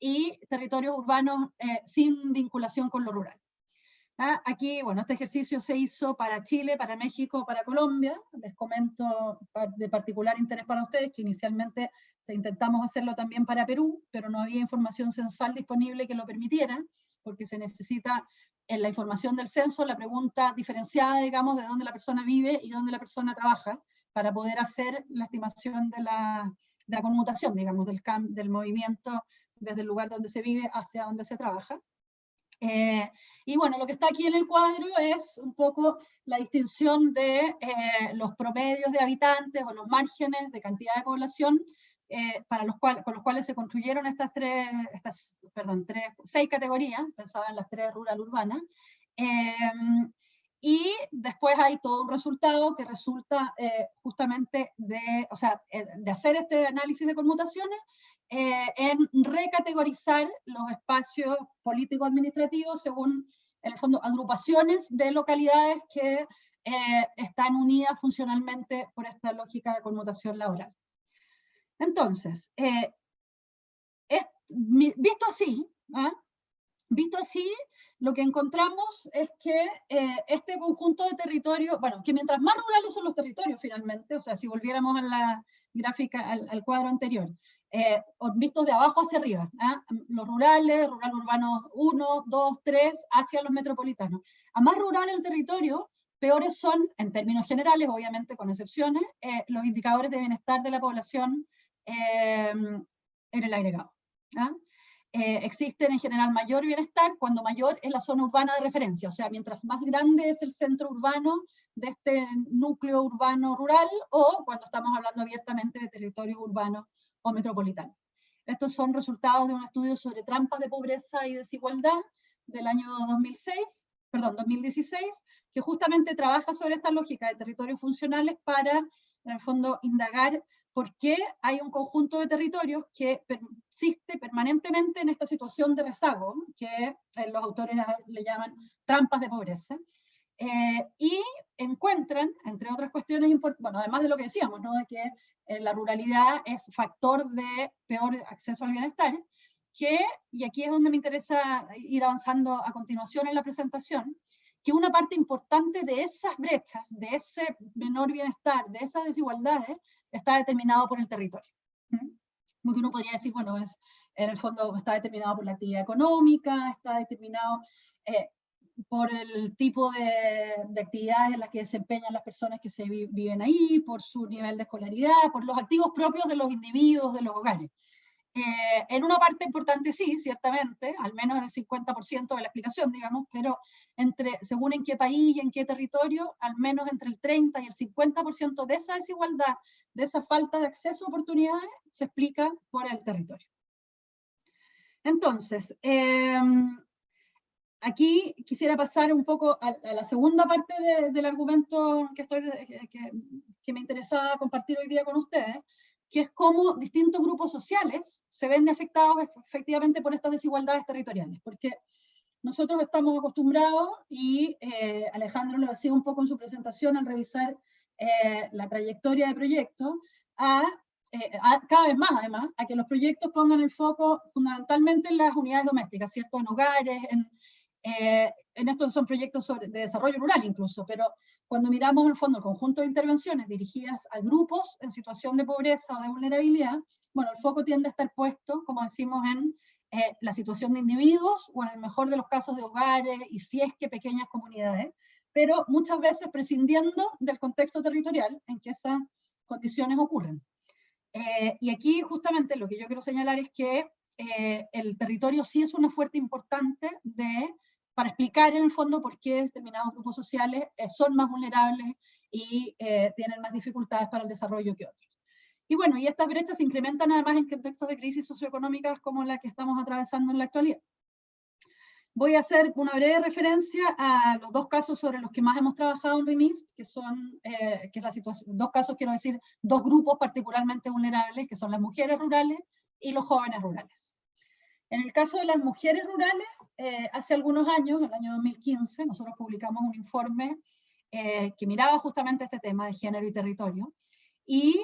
y territorios urbanos sin vinculación con lo rural. Aquí, bueno, este ejercicio se hizo para Chile, para México, para Colombia. Les comento de particular interés para ustedes que inicialmente intentamos hacerlo también para Perú, pero no había información censal disponible que lo permitiera, porque se necesita en la información del censo la pregunta diferenciada, digamos, de dónde la persona vive y dónde la persona trabaja, para poder hacer la estimación de la conmutación, digamos, del movimiento desde el lugar donde se vive hacia donde se trabaja. Y bueno, lo que está aquí en el cuadro es un poco la distinción de los promedios de habitantes o los márgenes de cantidad de población con los cuales se construyeron estas seis categorías, pensaba en las tres rural-urbanas, y después hay todo un resultado que resulta justamente de hacer este análisis de conmutaciones, en recategorizar los espacios político-administrativos según, en el fondo, agrupaciones de localidades que están unidas funcionalmente por esta lógica de conmutación laboral. Entonces, visto así, lo que encontramos es que este conjunto de territorios, bueno, que mientras más rurales son los territorios finalmente, o sea, si volviéramos a la gráfica, al cuadro anterior, vistos de abajo hacia arriba, los rurales, rural urbano 1, 2, 3, hacia los metropolitanos. A más rural el territorio, peores son, en términos generales, obviamente con excepciones, los indicadores de bienestar de la población en el agregado. Existen en general mayor bienestar cuando mayor es la zona urbana de referencia, o sea, mientras más grande es el centro urbano de este núcleo urbano rural, o cuando estamos hablando abiertamente de territorios urbanos o metropolitanos. Estos son resultados de un estudio sobre trampas de pobreza y desigualdad del año 2016, que justamente trabaja sobre esta lógica de territorios funcionales para, en el fondo, indagar por qué hay un conjunto de territorios que persiste permanentemente en esta situación de rezago, que los autores le llaman trampas de pobreza, y encuentran, entre otras cuestiones importantes, bueno, además de lo que decíamos, ¿no?, de que la ruralidad es factor de peor acceso al bienestar, y aquí es donde me interesa ir avanzando a continuación en la presentación, que una parte importante de esas brechas, de ese menor bienestar, de esas desigualdades, está determinado por el territorio. Porque uno podría decir, bueno, en el fondo está determinado por la actividad económica, está determinado por el tipo de actividades en las que desempeñan las personas que viven ahí, por su nivel de escolaridad, por los activos propios de los individuos, de los hogares. En una parte importante sí, ciertamente, al menos en el 50% de la explicación, digamos, pero según en qué país y en qué territorio, al menos entre el 30 y el 50% de esa desigualdad, de esa falta de acceso a oportunidades, se explica por el territorio. Entonces, aquí quisiera pasar un poco a la segunda parte del argumento que me interesaba compartir hoy día con ustedes, que es cómo distintos grupos sociales se ven afectados efectivamente por estas desigualdades territoriales, porque nosotros estamos acostumbrados, y Alejandro lo decía un poco en su presentación al revisar la trayectoria de proyectos, cada vez más además, a que los proyectos pongan el foco fundamentalmente en las unidades domésticas, ¿cierto?, en hogares, en estos son proyectos de desarrollo rural incluso, pero cuando miramos en el fondo el conjunto de intervenciones dirigidas a grupos en situación de pobreza o de vulnerabilidad, bueno, el foco tiende a estar puesto, como decimos, en la situación de individuos, o en el mejor de los casos de hogares, y si es que pequeñas comunidades, pero muchas veces prescindiendo del contexto territorial en que esas condiciones ocurren. Y aquí justamente lo que yo quiero señalar es que el territorio sí es una fuente importante para explicar en el fondo por qué determinados grupos sociales son más vulnerables y tienen más dificultades para el desarrollo que otros. Y bueno, y estas brechas se incrementan además en contextos de crisis socioeconómicas como la que estamos atravesando en la actualidad. Voy a hacer una breve referencia a los dos casos sobre los que más hemos trabajado en REMIS, que es la situación, dos casos, quiero decir, dos grupos particularmente vulnerables, que son las mujeres rurales y los jóvenes rurales. En el caso de las mujeres rurales, hace algunos años, en el año 2015, nosotros publicamos un informe que miraba justamente este tema de género y territorio, y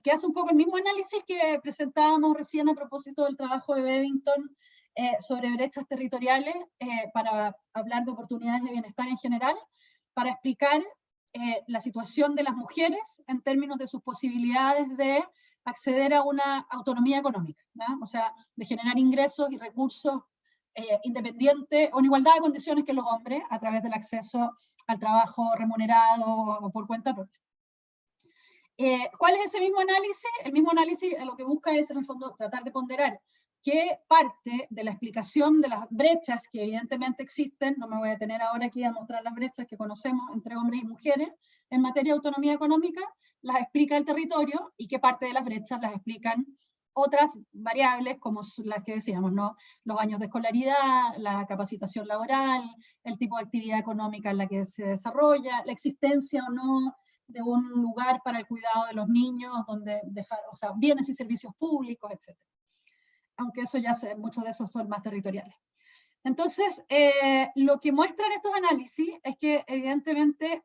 que hace un poco el mismo análisis que presentábamos recién a propósito del trabajo de Bevington sobre brechas territoriales, para hablar de oportunidades de bienestar en general, para explicar la situación de las mujeres en términos de sus posibilidades de acceder a una autonomía económica, ¿no? O sea, de generar ingresos y recursos independientes o en igualdad de condiciones que los hombres a través del acceso al trabajo remunerado o por cuenta propia. ¿Cuál es ese mismo análisis? El mismo análisis lo que busca es, en el fondo, tratar de ponderar qué parte de la explicación de las brechas que evidentemente existen, no me voy a detener ahora aquí a mostrar las brechas que conocemos entre hombres y mujeres en materia de autonomía económica, las explica el territorio, y qué parte de las brechas las explican otras variables como las que decíamos, ¿no? Los años de escolaridad, la capacitación laboral, el tipo de actividad económica en la que se desarrolla, la existencia o no de un lugar para el cuidado de los niños, donde dejar, o sea, bienes y servicios públicos, etc. Aunque eso ya muchos de esos son más territoriales. Entonces, lo que muestran estos análisis es que evidentemente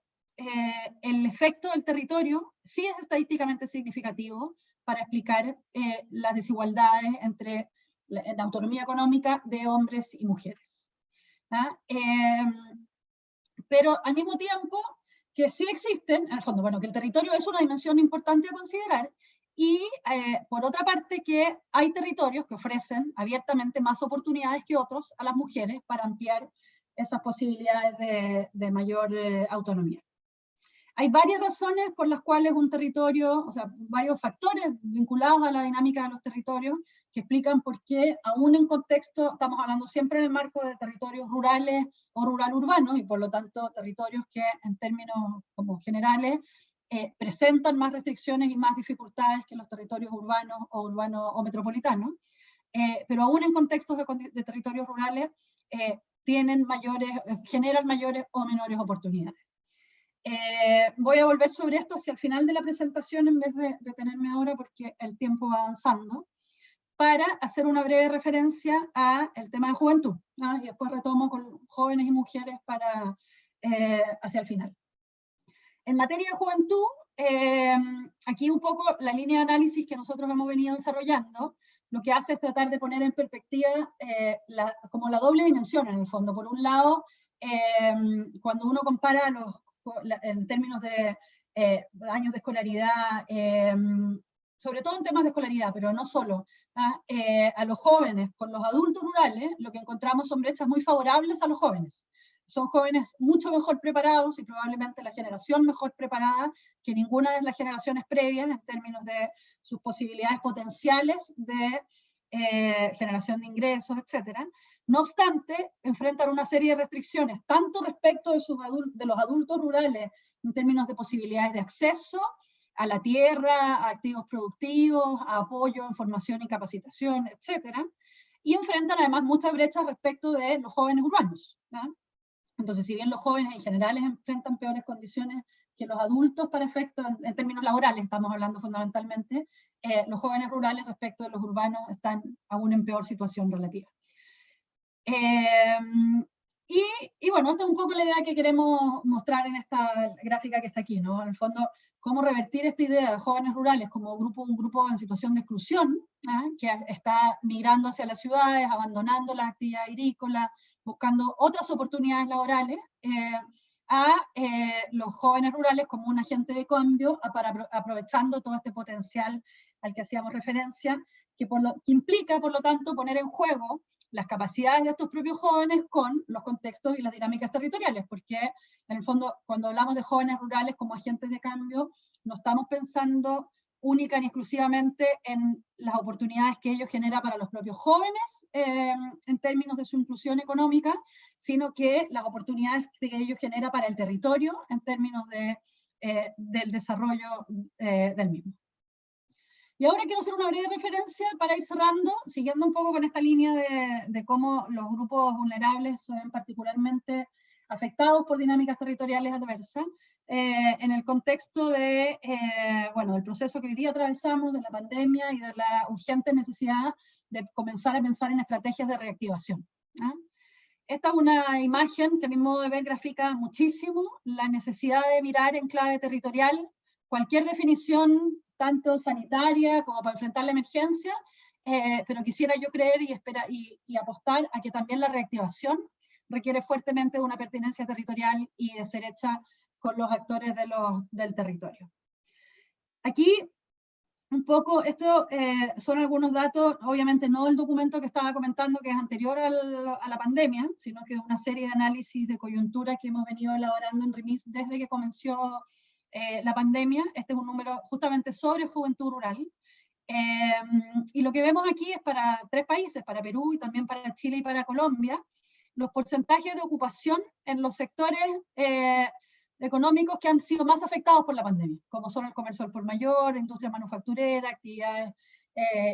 el efecto del territorio sí es estadísticamente significativo para explicar las desigualdades entre la autonomía económica de hombres y mujeres. ¿Ah? Pero al mismo tiempo que sí existen, en el fondo, bueno, que el territorio es una dimensión importante a considerar, y por otra parte que hay territorios que ofrecen abiertamente más oportunidades que otros a las mujeres para ampliar esas posibilidades de mayor autonomía. Hay varias razones por las cuales un territorio, o sea, varios factores vinculados a la dinámica de los territorios que explican por qué, aún en contexto, estamos hablando siempre en el marco de territorios rurales o rural-urbanos, y por lo tanto territorios que en términos como generales presentan más restricciones y más dificultades que los territorios urbanos o metropolitanos, pero aún en contextos de territorios rurales generan mayores o menores oportunidades. Voy a volver sobre esto hacia el final de la presentación en vez de detenerme ahora porque el tiempo va avanzando, para hacer una breve referencia al tema de juventud, ¿no? Y después retomo con jóvenes y mujeres hacia el final. En materia de juventud, aquí un poco la línea de análisis que nosotros hemos venido desarrollando, lo que hace es tratar de poner en perspectiva como la doble dimensión en el fondo. Por un lado, cuando uno compara en términos de años de escolaridad, sobre todo en temas de escolaridad, pero no solo, a los jóvenes con los adultos rurales, lo que encontramos son brechas muy favorables a los jóvenes. Son jóvenes mucho mejor preparados y probablemente la generación mejor preparada que ninguna de las generaciones previas en términos de sus posibilidades potenciales de generación de ingresos, etc. No obstante, enfrentan una serie de restricciones, tanto respecto de los adultos rurales en términos de posibilidades de acceso a la tierra, a activos productivos, a apoyo en formación y capacitación, etc. Y enfrentan además muchas brechas respecto de los jóvenes urbanos, ¿no? Entonces, si bien los jóvenes en general enfrentan peores condiciones que los adultos para efectos, en términos laborales estamos hablando fundamentalmente, los jóvenes rurales respecto de los urbanos están aún en peor situación relativa. Y bueno, esta es un poco la idea que queremos mostrar en esta gráfica que está aquí, ¿no? En el fondo, cómo revertir esta idea de jóvenes rurales como un grupo en situación de exclusión, que está migrando hacia las ciudades, abandonando la actividad agrícola, buscando otras oportunidades laborales, a los jóvenes rurales como un agente de cambio, aprovechando todo este potencial al que hacíamos referencia, que implica, por lo tanto, poner en juego las capacidades de estos propios jóvenes con los contextos y las dinámicas territoriales, porque en el fondo, cuando hablamos de jóvenes rurales como agentes de cambio, no estamos pensando única ni exclusivamente en las oportunidades que ellos generan para los propios jóvenes en términos de su inclusión económica, sino que las oportunidades que ellos generan para el territorio en términos del desarrollo del mismo. Y ahora quiero hacer una breve referencia para ir cerrando, siguiendo un poco con esta línea de cómo los grupos vulnerables se ven particularmente afectados por dinámicas territoriales adversas, en el contexto de, bueno, del proceso que hoy día atravesamos, de la pandemia y de la urgente necesidad de comenzar a pensar en estrategias de reactivación. Esta es una imagen que a mi modo de ver grafica muchísimo la necesidad de mirar en clave territorial cualquier definición, tanto sanitaria como para enfrentar la emergencia, pero quisiera yo creer y apostar a que también la reactivación requiere fuertemente de una pertinencia territorial y de ser hecha con los actores del territorio. Aquí, un poco, esto son algunos datos, obviamente no el documento que estaba comentando, que es anterior a la pandemia, sino que es una serie de análisis de coyuntura que hemos venido elaborando en REMIS desde que comenzó la pandemia. Este es un número justamente sobre juventud rural. Y lo que vemos aquí es para 3 países, para Perú y también para Chile y para Colombia, los porcentajes de ocupación en los sectores económicos que han sido más afectados por la pandemia, como son el comercio al por mayor, industria manufacturera, actividades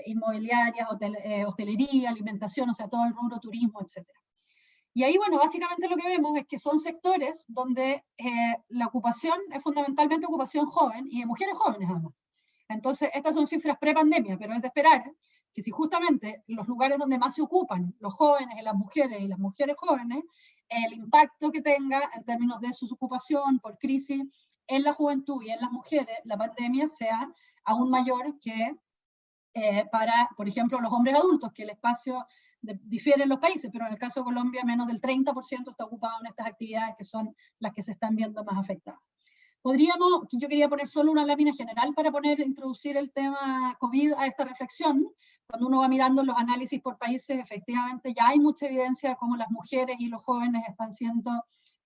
inmobiliarias, hostelería, alimentación, o sea, todo el rubro turismo, etc. Y ahí, bueno, básicamente lo que vemos es que son sectores donde la ocupación es fundamentalmente ocupación joven y de mujeres jóvenes además. Entonces, estas son cifras pre-pandemia, pero es de esperar que si justamente los lugares donde más se ocupan los jóvenes y las mujeres jóvenes, el impacto que tenga en términos de su ocupación por crisis en la juventud y en las mujeres, la pandemia sea aún mayor que para, por ejemplo, los hombres adultos, que el espacio difiere en los países, pero en el caso de Colombia menos del 30% está ocupado en estas actividades que son las que se están viendo más afectadas. Yo quería poner solo una lámina general para introducir el tema COVID a esta reflexión. Cuando uno va mirando los análisis por países, efectivamente ya hay mucha evidencia de cómo las mujeres y los jóvenes están siendo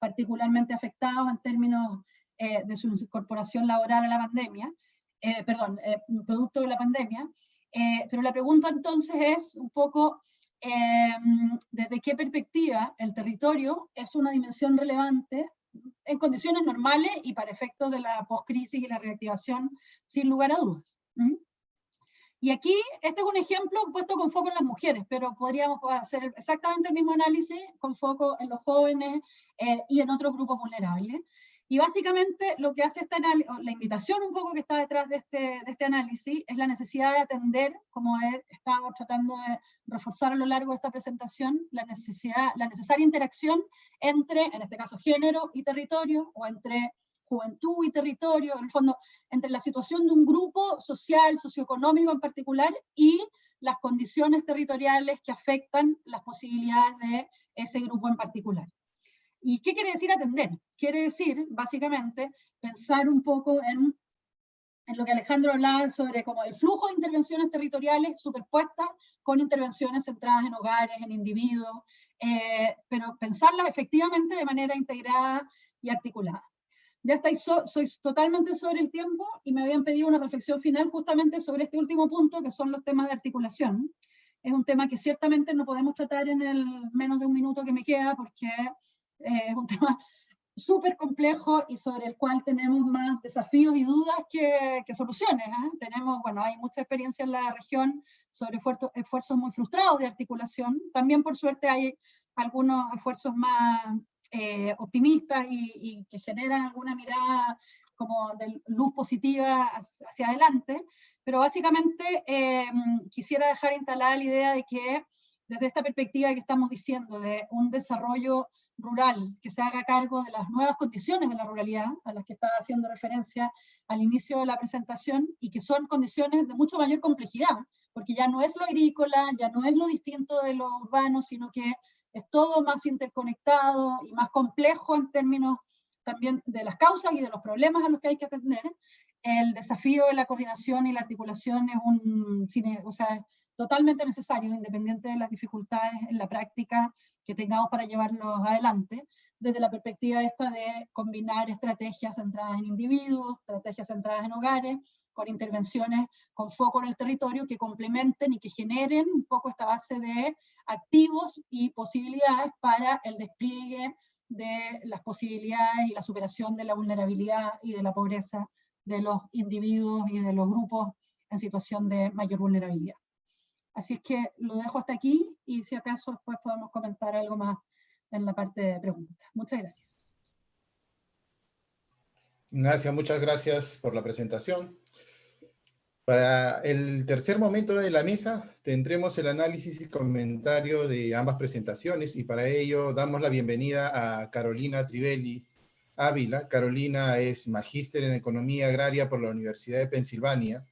particularmente afectados en términos de su incorporación laboral a la pandemia, producto de la pandemia. Pero la pregunta entonces es un poco desde qué perspectiva el territorio es una dimensión relevante en condiciones normales y para efectos de la post-crisis y la reactivación, sin lugar a dudas. Y aquí, este es un ejemplo puesto con foco en las mujeres, pero podríamos hacer exactamente el mismo análisis con foco en los jóvenes y en otros grupos vulnerables. Y básicamente lo que hace la invitación un poco que está detrás de este análisis es la necesidad de atender, como he estado tratando de reforzar a lo largo de esta presentación, la necesaria interacción entre, en este caso, género y territorio, o entre juventud y territorio, en el fondo, entre la situación de un grupo social, socioeconómico en particular, y las condiciones territoriales que afectan las posibilidades de ese grupo en particular. ¿Y qué quiere decir atender? Quiere decir, básicamente, pensar un poco en lo que Alejandro hablaba sobre como el flujo de intervenciones territoriales superpuestas con intervenciones centradas en hogares, en individuos, pero pensarlas efectivamente de manera integrada y articulada. Ya estáis, soy totalmente sobre el tiempo y me habían pedido una reflexión final justamente sobre este último punto, que son los temas de articulación. Es un tema que ciertamente no podemos tratar en el menos de un minuto que me queda, porque es un tema súper complejo y sobre el cual tenemos más desafíos y dudas que soluciones. Tenemos, bueno, hay mucha experiencia en la región sobre esfuerzos muy frustrados de articulación. También, por suerte, hay algunos esfuerzos más optimistas y que generan alguna mirada como de luz positiva hacia adelante. Pero básicamente quisiera dejar instalada la idea de que desde esta perspectiva que estamos diciendo de un desarrollo rural que se haga cargo de las nuevas condiciones de la ruralidad, a las que estaba haciendo referencia al inicio de la presentación, y que son condiciones de mucho mayor complejidad, porque ya no es lo agrícola, ya no es lo distinto de lo urbano, sino que es todo más interconectado y más complejo en términos también de las causas y de los problemas a los que hay que atender. El desafío de la coordinación y la articulación es totalmente necesario, independiente de las dificultades en la práctica que tengamos para llevarlos adelante, desde la perspectiva esta de combinar estrategias centradas en individuos, estrategias centradas en hogares, con intervenciones con foco en el territorio que complementen y que generen un poco esta base de activos y posibilidades para el despliegue de las posibilidades y la superación de la vulnerabilidad y de la pobreza de los individuos y de los grupos en situación de mayor vulnerabilidad. Así es que lo dejo hasta aquí y si acaso después podemos comentar algo más en la parte de preguntas. Muchas gracias. Ignacia, muchas gracias por la presentación. Para el tercer momento de la mesa tendremos el análisis y comentario de ambas presentaciones y para ello damos la bienvenida a Carolina Trivelli Ávila. Carolina es magíster en Economía Agraria por la Universidad de Pensilvania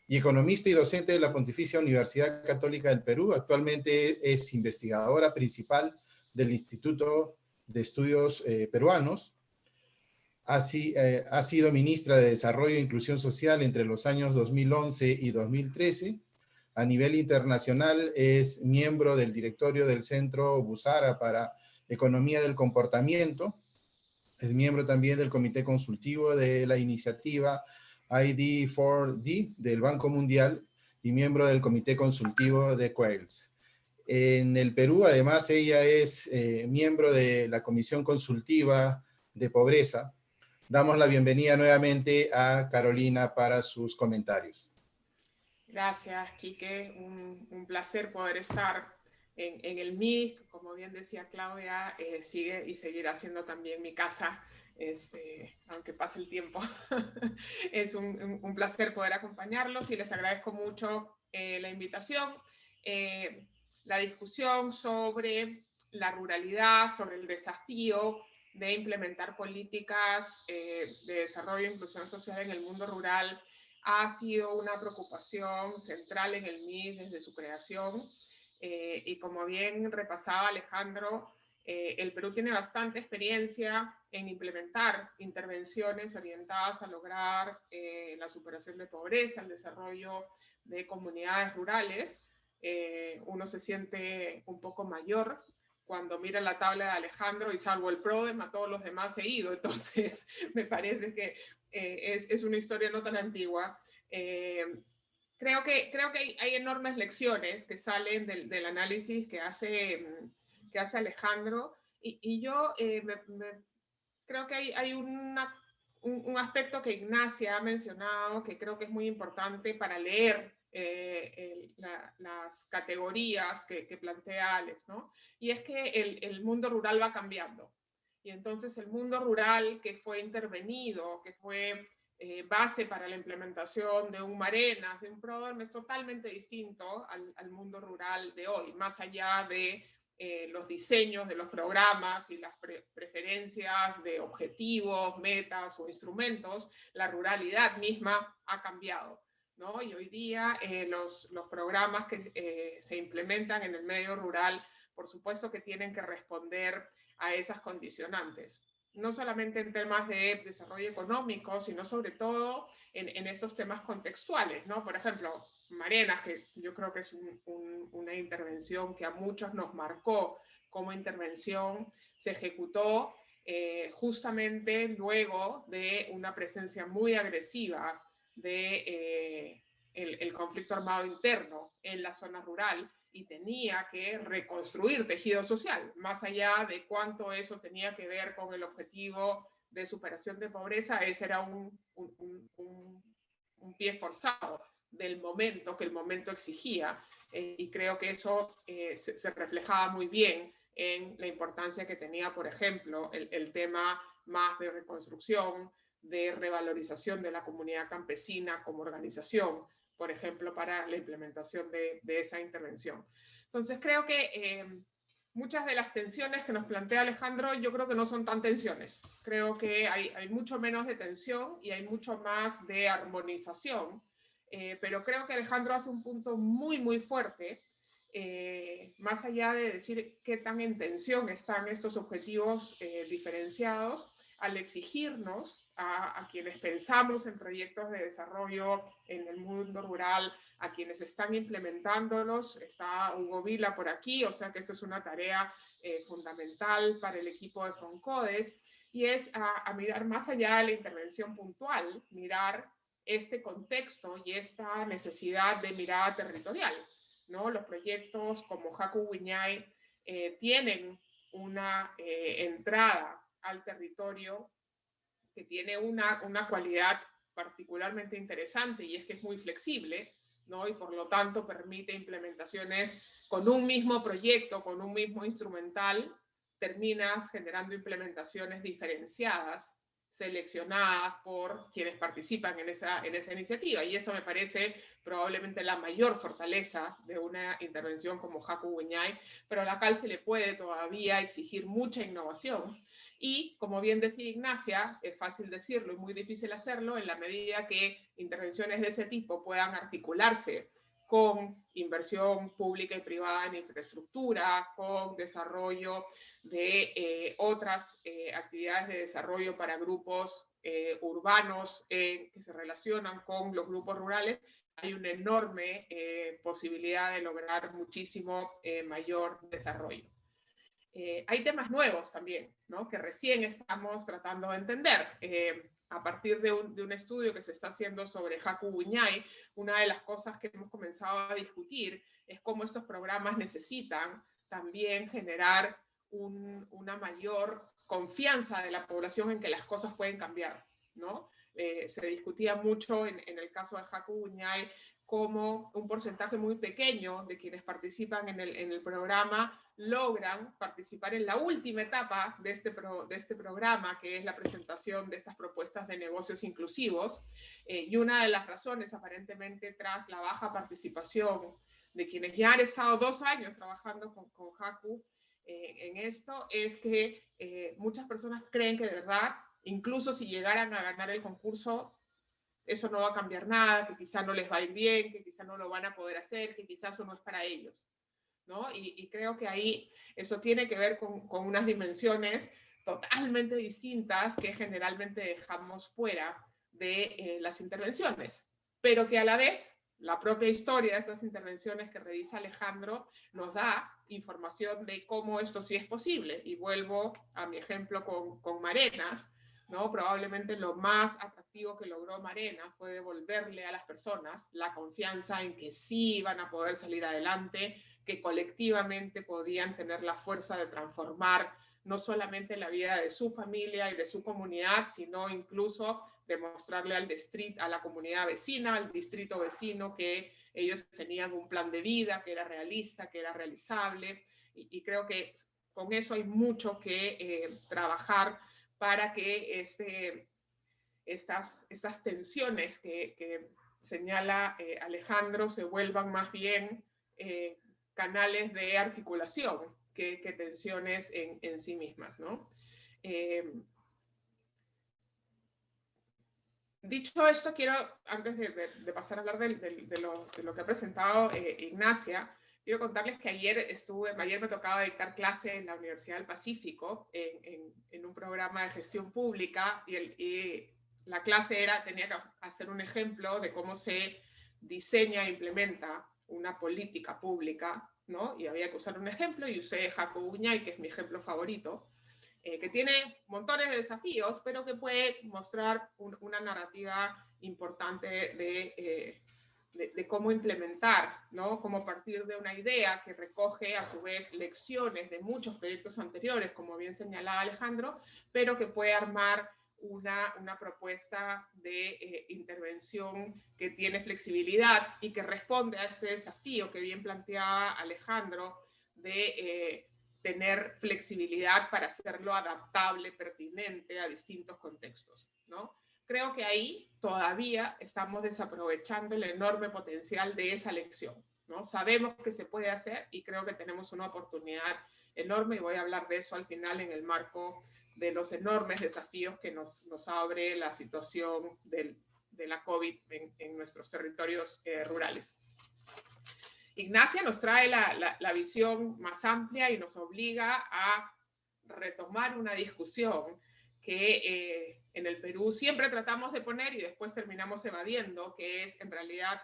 y economista y docente de la Pontificia Universidad Católica del Perú. Actualmente es investigadora principal del Instituto de Estudios Peruanos. Ha sido ministra de Desarrollo e Inclusión Social entre los años 2011 y 2013. A nivel internacional es miembro del directorio del Centro Busara para Economía del Comportamiento. Es miembro también del Comité Consultivo de la Iniciativa ID4D del Banco Mundial y miembro del Comité Consultivo de Quails. En el Perú, además, ella es miembro de la Comisión Consultiva de Pobreza. Damos la bienvenida nuevamente a Carolina para sus comentarios. Gracias, Quique. Un placer poder estar en el MIDIS. Como bien decía Claudia, sigue y seguirá siendo también mi casa, aunque pase el tiempo. Es un placer poder acompañarlos y les agradezco mucho la invitación. La discusión sobre la ruralidad, sobre el desafío de implementar políticas de desarrollo e inclusión social en el mundo rural ha sido una preocupación central en el MIDIS desde su creación. Y como bien repasaba Alejandro, el Perú tiene bastante experiencia en implementar intervenciones orientadas a lograr la superación de pobreza, el desarrollo de comunidades rurales. Uno se siente un poco mayor cuando mira la tabla de Alejandro y salvo el PRODEM, a todos los demás he ido. Entonces, me parece que es una historia no tan antigua. Creo que hay enormes lecciones que salen del análisis que hace Alejandro. Y yo creo que hay un aspecto que Ignacia ha mencionado que creo que es muy importante para leer las categorías que plantea Alex, ¿no? Y es que el mundo rural va cambiando. Y entonces el mundo rural que fue intervenido, que fue base para la implementación de un Marenas, de un PRODERM, es totalmente distinto al mundo rural de hoy, más allá de los diseños de los programas y las preferencias de objetivos, metas o instrumentos. La ruralidad misma ha cambiado, ¿no? Y hoy día los programas que se implementan en el medio rural, por supuesto que tienen que responder a esas condicionantes, no solamente en temas de desarrollo económico, sino sobre todo en esos temas contextuales, ¿no? Por ejemplo, Marenas, que yo creo que es una intervención que a muchos nos marcó como intervención, se ejecutó justamente luego de una presencia muy agresiva de el conflicto armado interno en la zona rural, y tenía que reconstruir tejido social, más allá de cuánto eso tenía que ver con el objetivo de superación de pobreza. Ese era un pie forzado del momento, que el momento exigía, y creo que eso se reflejaba muy bien en la importancia que tenía, por ejemplo, el tema más de reconstrucción, de revalorización de la comunidad campesina como organización, por ejemplo, para la implementación de esa intervención. Entonces, creo que muchas de las tensiones que nos plantea Alejandro, yo creo que no son tan tensiones. Creo que hay mucho menos de tensión y hay mucho más de armonización. Pero creo que Alejandro hace un punto muy, muy fuerte, más allá de decir qué tan en tensión están estos objetivos diferenciados, al exigirnos a quienes pensamos en proyectos de desarrollo en el mundo rural, a quienes están implementándolos. Está Hugo Vila por aquí, o sea que esto es una tarea fundamental para el equipo de FONCODES, y es a mirar más allá de la intervención puntual, mirar este contexto y esta necesidad de mirada territorial, ¿no? Los proyectos como Haku Wiñay tienen una entrada al territorio que tiene una cualidad particularmente interesante, y es que es muy flexible, ¿no? Y por lo tanto permite implementaciones con un mismo proyecto, con un mismo instrumental, terminas generando implementaciones diferenciadas, seleccionadas por quienes participan en esa iniciativa. Y eso me parece probablemente la mayor fortaleza de una intervención como Haku Wiñay, pero a la cual se le puede todavía exigir mucha innovación. Y, como bien decía Ignacia, es fácil decirlo y muy difícil hacerlo en la medida que intervenciones de ese tipo puedan articularse con inversión pública y privada en infraestructura, con desarrollo de otras actividades de desarrollo para grupos urbanos que se relacionan con los grupos rurales. Hay una enorme posibilidad de lograr muchísimo mayor desarrollo. Hay temas nuevos también, ¿no? Que recién estamos tratando de entender. A partir de un estudio que se está haciendo sobre Haku Wiñay, una de las cosas que hemos comenzado a discutir es cómo estos programas necesitan también generar una mayor confianza de la población en que las cosas pueden cambiar, ¿no? Se discutía mucho en el caso de Haku Wiñay cómo un porcentaje muy pequeño de quienes participan en el programa logran participar en la última etapa de este programa, que es la presentación de estas propuestas de negocios inclusivos. Y una de las razones, aparentemente, tras la baja participación de quienes ya han estado 2 años trabajando con Haku en esto, es que muchas personas creen que de verdad, incluso si llegaran a ganar el concurso, eso no va a cambiar nada, que quizá no les va a ir bien, que quizá no lo van a poder hacer, que quizás eso no es para ellos, ¿no? Y creo que ahí eso tiene que ver con unas dimensiones totalmente distintas que generalmente dejamos fuera de las intervenciones, pero que a la vez la propia historia de estas intervenciones que revisa Alejandro nos da información de cómo esto sí es posible. Y vuelvo a mi ejemplo con Marenas, ¿no? Probablemente lo más atractivo que logró Marena fue devolverle a las personas la confianza en que sí iban a poder salir adelante, que colectivamente podían tener la fuerza de transformar no solamente la vida de su familia y de su comunidad, sino incluso demostrarle a la comunidad vecina, al distrito vecino, que ellos tenían un plan de vida que era realista, que era realizable, y creo que con eso hay mucho que trabajar para que estas tensiones que señala Alejandro se vuelvan más bien canales de articulación que tensiones en sí mismas, ¿no? Dicho esto, quiero, antes de pasar a hablar de lo que ha presentado Ignacia, quiero contarles que ayer me tocaba dictar clase en la Universidad del Pacífico en un programa de gestión pública y la clase tenía que hacer un ejemplo de cómo se diseña e implementa una política pública, ¿no? Y había que usar un ejemplo y usé Haku Wiñay, que es mi ejemplo favorito, que tiene montones de desafíos, pero que puede mostrar una narrativa importante de cómo implementar, ¿no? Cómo partir de una idea que recoge a su vez lecciones de muchos proyectos anteriores, como bien señalaba Alejandro, pero que puede armar una propuesta de intervención que tiene flexibilidad y que responde a este desafío que bien planteaba Alejandro de tener flexibilidad para hacerlo adaptable, pertinente a distintos contextos, ¿no? Creo que ahí todavía estamos desaprovechando el enorme potencial de esa lección, ¿no? Sabemos que se puede hacer y creo que tenemos una oportunidad enorme, y voy a hablar de eso al final en el marco de los enormes desafíos que nos abre la situación de la COVID en nuestros territorios rurales. Ignacia nos trae la visión más amplia y nos obliga a retomar una discusión que en el Perú siempre tratamos de poner y después terminamos evadiendo, que es en realidad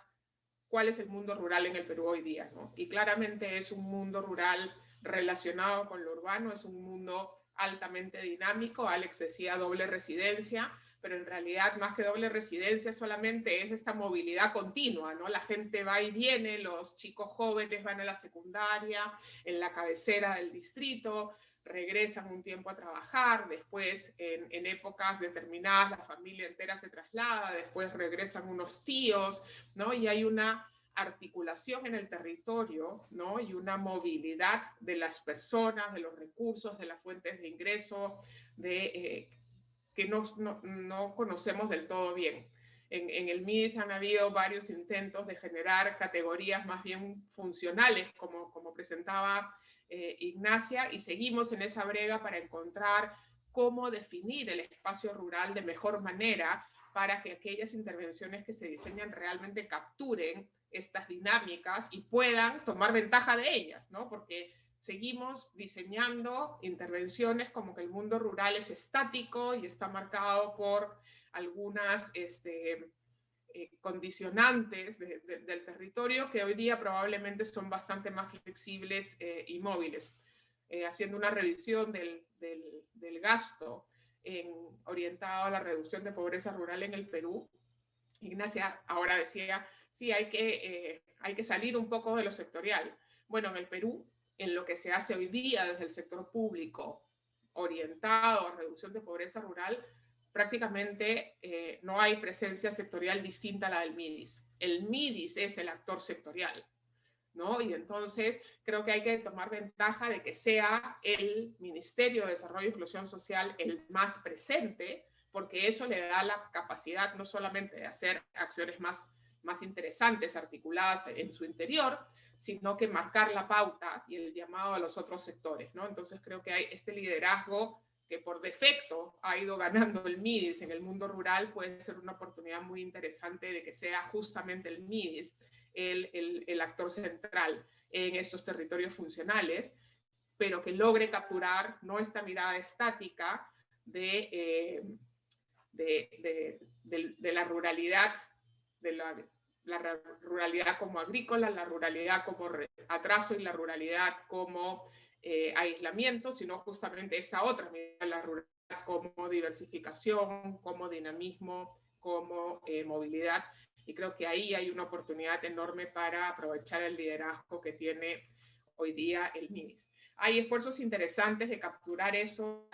cuál es el mundo rural en el Perú hoy día, ¿no? Y claramente es un mundo rural relacionado con lo urbano, es un mundo altamente dinámico. Alex decía doble residencia, pero en realidad más que doble residencia solamente es esta movilidad continua, ¿no? La gente va y viene, los chicos jóvenes van a la secundaria, en la cabecera del distrito, regresan un tiempo a trabajar, después en épocas determinadas la familia entera se traslada, después regresan unos tíos, ¿no? Y hay una articulación en el territorio, ¿no? Y una movilidad de las personas, de los recursos, de las fuentes de ingreso, que no conocemos del todo bien. En el MIDIS han habido varios intentos de generar categorías más bien funcionales, como presentaba Ignacia, y seguimos en esa brega para encontrar cómo definir el espacio rural de mejor manera para que aquellas intervenciones que se diseñan realmente capturen estas dinámicas y puedan tomar ventaja de ellas, ¿no? Porque seguimos diseñando intervenciones como que el mundo rural es estático y está marcado por algunas condicionantes del territorio que hoy día probablemente son bastante más flexibles y móviles. Haciendo una revisión del gasto orientado a la reducción de pobreza rural en el Perú, Ignacia ahora decía, sí, hay que salir un poco de lo sectorial. Bueno, en el Perú, en lo que se hace hoy día desde el sector público orientado a reducción de pobreza rural, prácticamente no hay presencia sectorial distinta a la del MIDIS. El MIDIS es el actor sectorial, ¿no? Y entonces creo que hay que tomar ventaja de que sea el Ministerio de Desarrollo e Inclusión Social el más presente, porque eso le da la capacidad no solamente de hacer acciones más interesantes, articuladas en su interior, sino que marcar la pauta y el llamado a los otros sectores, ¿no? Entonces creo que hay este liderazgo que por defecto ha ido ganando el MIDIS en el mundo rural, puede ser una oportunidad muy interesante de que sea justamente el MIDIS el actor central en estos territorios funcionales, pero que logre capturar no esta mirada estática de la ruralidad, de la ruralidad como agrícola, la ruralidad como atraso y la ruralidad como aislamiento, sino justamente esa otra mirada, la ruralidad como diversificación, como dinamismo, como movilidad. Y creo que ahí hay una oportunidad enorme para aprovechar el liderazgo que tiene hoy día el MIDIS. Hay esfuerzos interesantes de capturar eso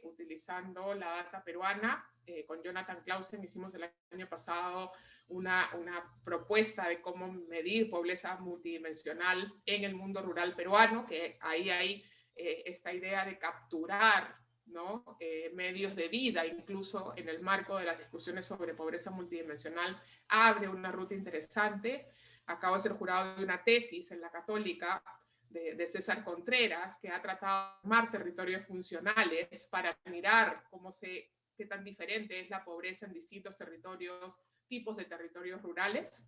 utilizando la data peruana. Con Jonathan Clausen hicimos el año pasado una propuesta de cómo medir pobreza multidimensional en el mundo rural peruano, que ahí hay esta idea de capturar, ¿no? Medios de vida, incluso en el marco de las discusiones sobre pobreza multidimensional, abre una ruta interesante. Acabo de ser jurado de una tesis en la Católica de César Contreras, que ha tratado de tomar territorios funcionales para mirar qué tan diferente es la pobreza en distintos territorios, tipos de territorios rurales,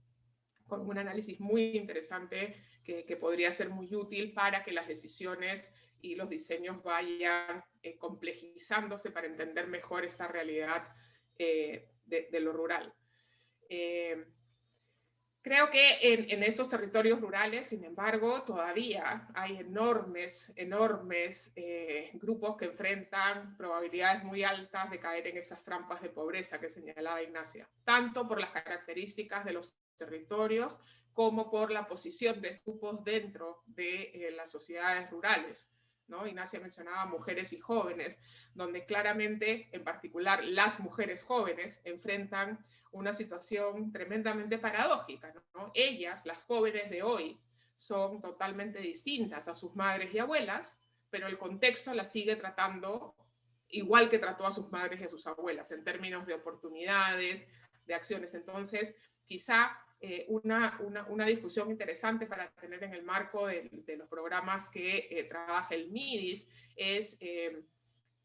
con un análisis muy interesante que podría ser muy útil para que las decisiones y los diseños vayan complejizándose para entender mejor esta realidad de lo rural. Creo que en estos territorios rurales, sin embargo, todavía hay enormes grupos que enfrentan probabilidades muy altas de caer en esas trampas de pobreza que señalaba Ignacia, tanto por las características de los territorios como por la posición de grupos dentro de las sociedades rurales, ¿no? Ignacia mencionaba mujeres y jóvenes, donde claramente, en particular, las mujeres jóvenes enfrentan una situación tremendamente paradójica, ¿no? Ellas, las jóvenes de hoy, son totalmente distintas a sus madres y abuelas, pero el contexto las sigue tratando igual que trató a sus madres y a sus abuelas, en términos de oportunidades, de acciones. Entonces, quizá una discusión interesante para tener en el marco de los programas que trabaja el MIDIS es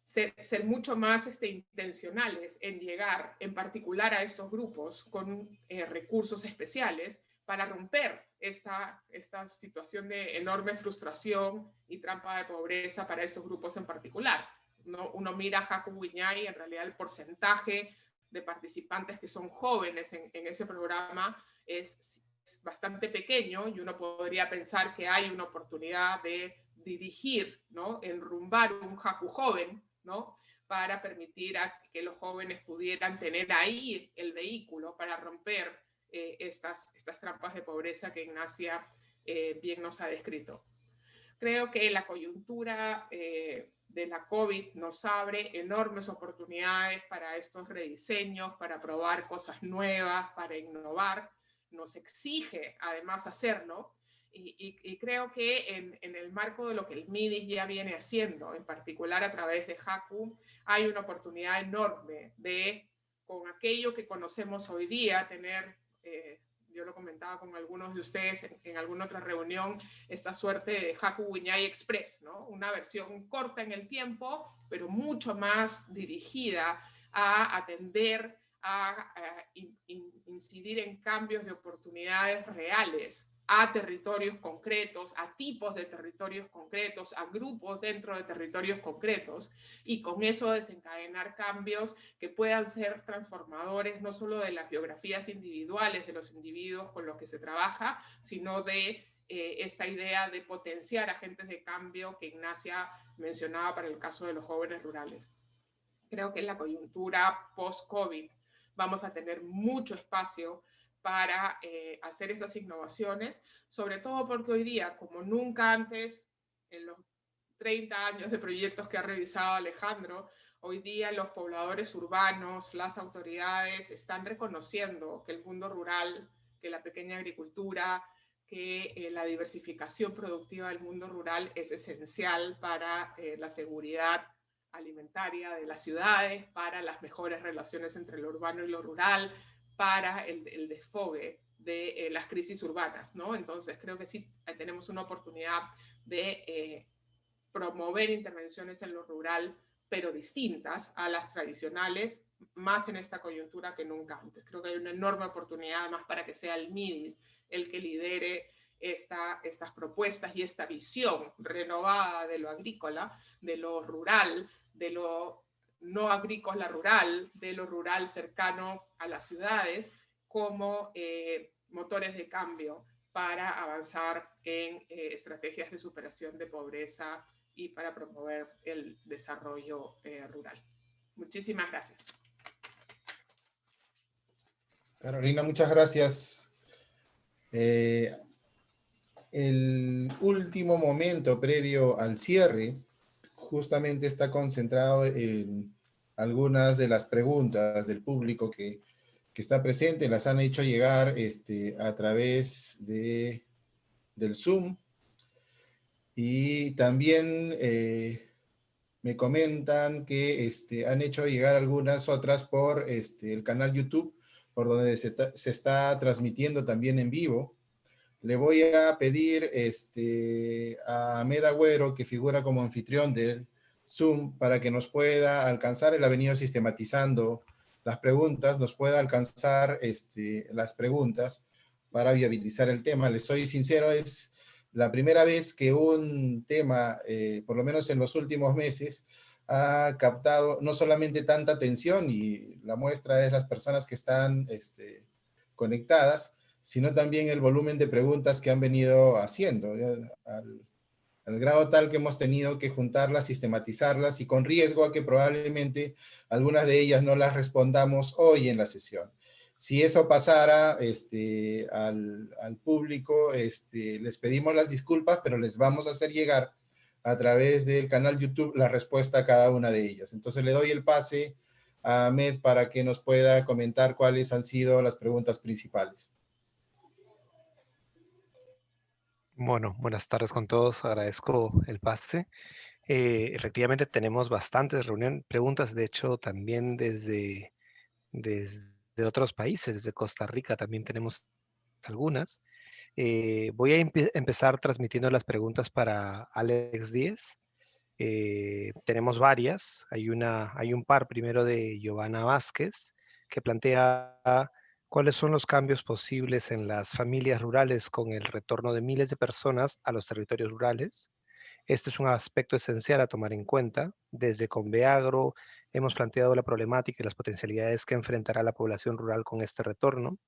ser mucho más intencionales en llegar en particular a estos grupos con recursos especiales para romper esta situación de enorme frustración y trampa de pobreza para estos grupos en particular, ¿no? Uno mira a Jaco Guiñay, en realidad el porcentaje de participantes que son jóvenes en ese programa es bastante pequeño y uno podría pensar que hay una oportunidad de dirigir, ¿no? Enrumbar un Jacu joven, ¿no? Para permitir a que los jóvenes pudieran tener ahí el vehículo para romper estas trampas de pobreza que Ignacia bien nos ha descrito. Creo que la coyuntura de la COVID nos abre enormes oportunidades para estos rediseños, para probar cosas nuevas, para innovar, nos exige además hacerlo, y creo que en el marco de lo que el MIDIS ya viene haciendo, en particular a través de HAKU, hay una oportunidad enorme de, con aquello que conocemos hoy día, tener, yo lo comentaba con algunos de ustedes en alguna otra reunión, esta suerte de HAKU Wiñay Express, ¿no? Una versión corta en el tiempo, pero mucho más dirigida a atender, a incidir en cambios de oportunidades reales, a territorios concretos, a tipos de territorios concretos, a grupos dentro de territorios concretos, y con eso desencadenar cambios que puedan ser transformadores no solo de las biografías individuales de los individuos con los que se trabaja, sino de esta idea de potenciar agentes de cambio que Ignacia mencionaba para el caso de los jóvenes rurales. Creo que en la coyuntura post-COVID vamos a tener mucho espacio para hacer esas innovaciones, sobre todo porque hoy día, como nunca antes, en los 30 años de proyectos que ha revisado Alejandro, hoy día los pobladores urbanos, las autoridades están reconociendo que el mundo rural, que la pequeña agricultura, que la diversificación productiva del mundo rural es esencial para la seguridad alimentaria de las ciudades, para las mejores relaciones entre lo urbano y lo rural, para el desfogue de las crisis urbanas, ¿no? Entonces creo que sí tenemos una oportunidad de promover intervenciones en lo rural, pero distintas a las tradicionales, más en esta coyuntura que nunca antes. Creo que hay una enorme oportunidad además para que sea el MIDIS el que lidere estas propuestas y esta visión renovada de lo agrícola, de lo rural, de lo no agrícola rural, de lo rural cercano a las ciudades, como motores de cambio para avanzar en estrategias de superación de pobreza y para promover el desarrollo rural. Muchísimas gracias. Carolina, muchas gracias. El último momento previo al cierre justamente está concentrado en algunas de las preguntas del público que está presente. Las han hecho llegar a través del Zoom. Y también me comentan que han hecho llegar algunas otras por el canal YouTube, por donde se está transmitiendo también en vivo. Le voy a pedir a Ahmed Agüero, que figura como anfitrión del Zoom, para que nos pueda alcanzar. Él ha venido sistematizando las preguntas, nos pueda alcanzar las preguntas para viabilizar el tema. Les soy sincero, es la primera vez que un tema, por lo menos en los últimos meses, ha captado no solamente tanta atención, y la muestra es las personas que están conectadas, sino también el volumen de preguntas que han venido haciendo, al grado tal que hemos tenido que juntarlas, sistematizarlas, y con riesgo a que probablemente algunas de ellas no las respondamos hoy en la sesión. Si eso pasara al público, les pedimos las disculpas, pero les vamos a hacer llegar a través del canal YouTube la respuesta a cada una de ellas. Entonces le doy el pase a Ahmed para que nos pueda comentar cuáles han sido las preguntas principales. Bueno, buenas tardes con todos. Agradezco el pase. Efectivamente tenemos bastantes preguntas, de hecho también desde otros países, desde Costa Rica también tenemos algunas. Voy a empezar transmitiendo las preguntas para Alex Díez. Tenemos varias. Hay un par primero de Giovanna Vázquez, que plantea cuáles son los cambios posibles en las familias rurales con el retorno de miles de personas a los territorios rurales. Este es un aspecto esencial a tomar en cuenta. Desde Conveagro hemos planteado la problemática y las potencialidades que enfrentará la población rural con este retorno.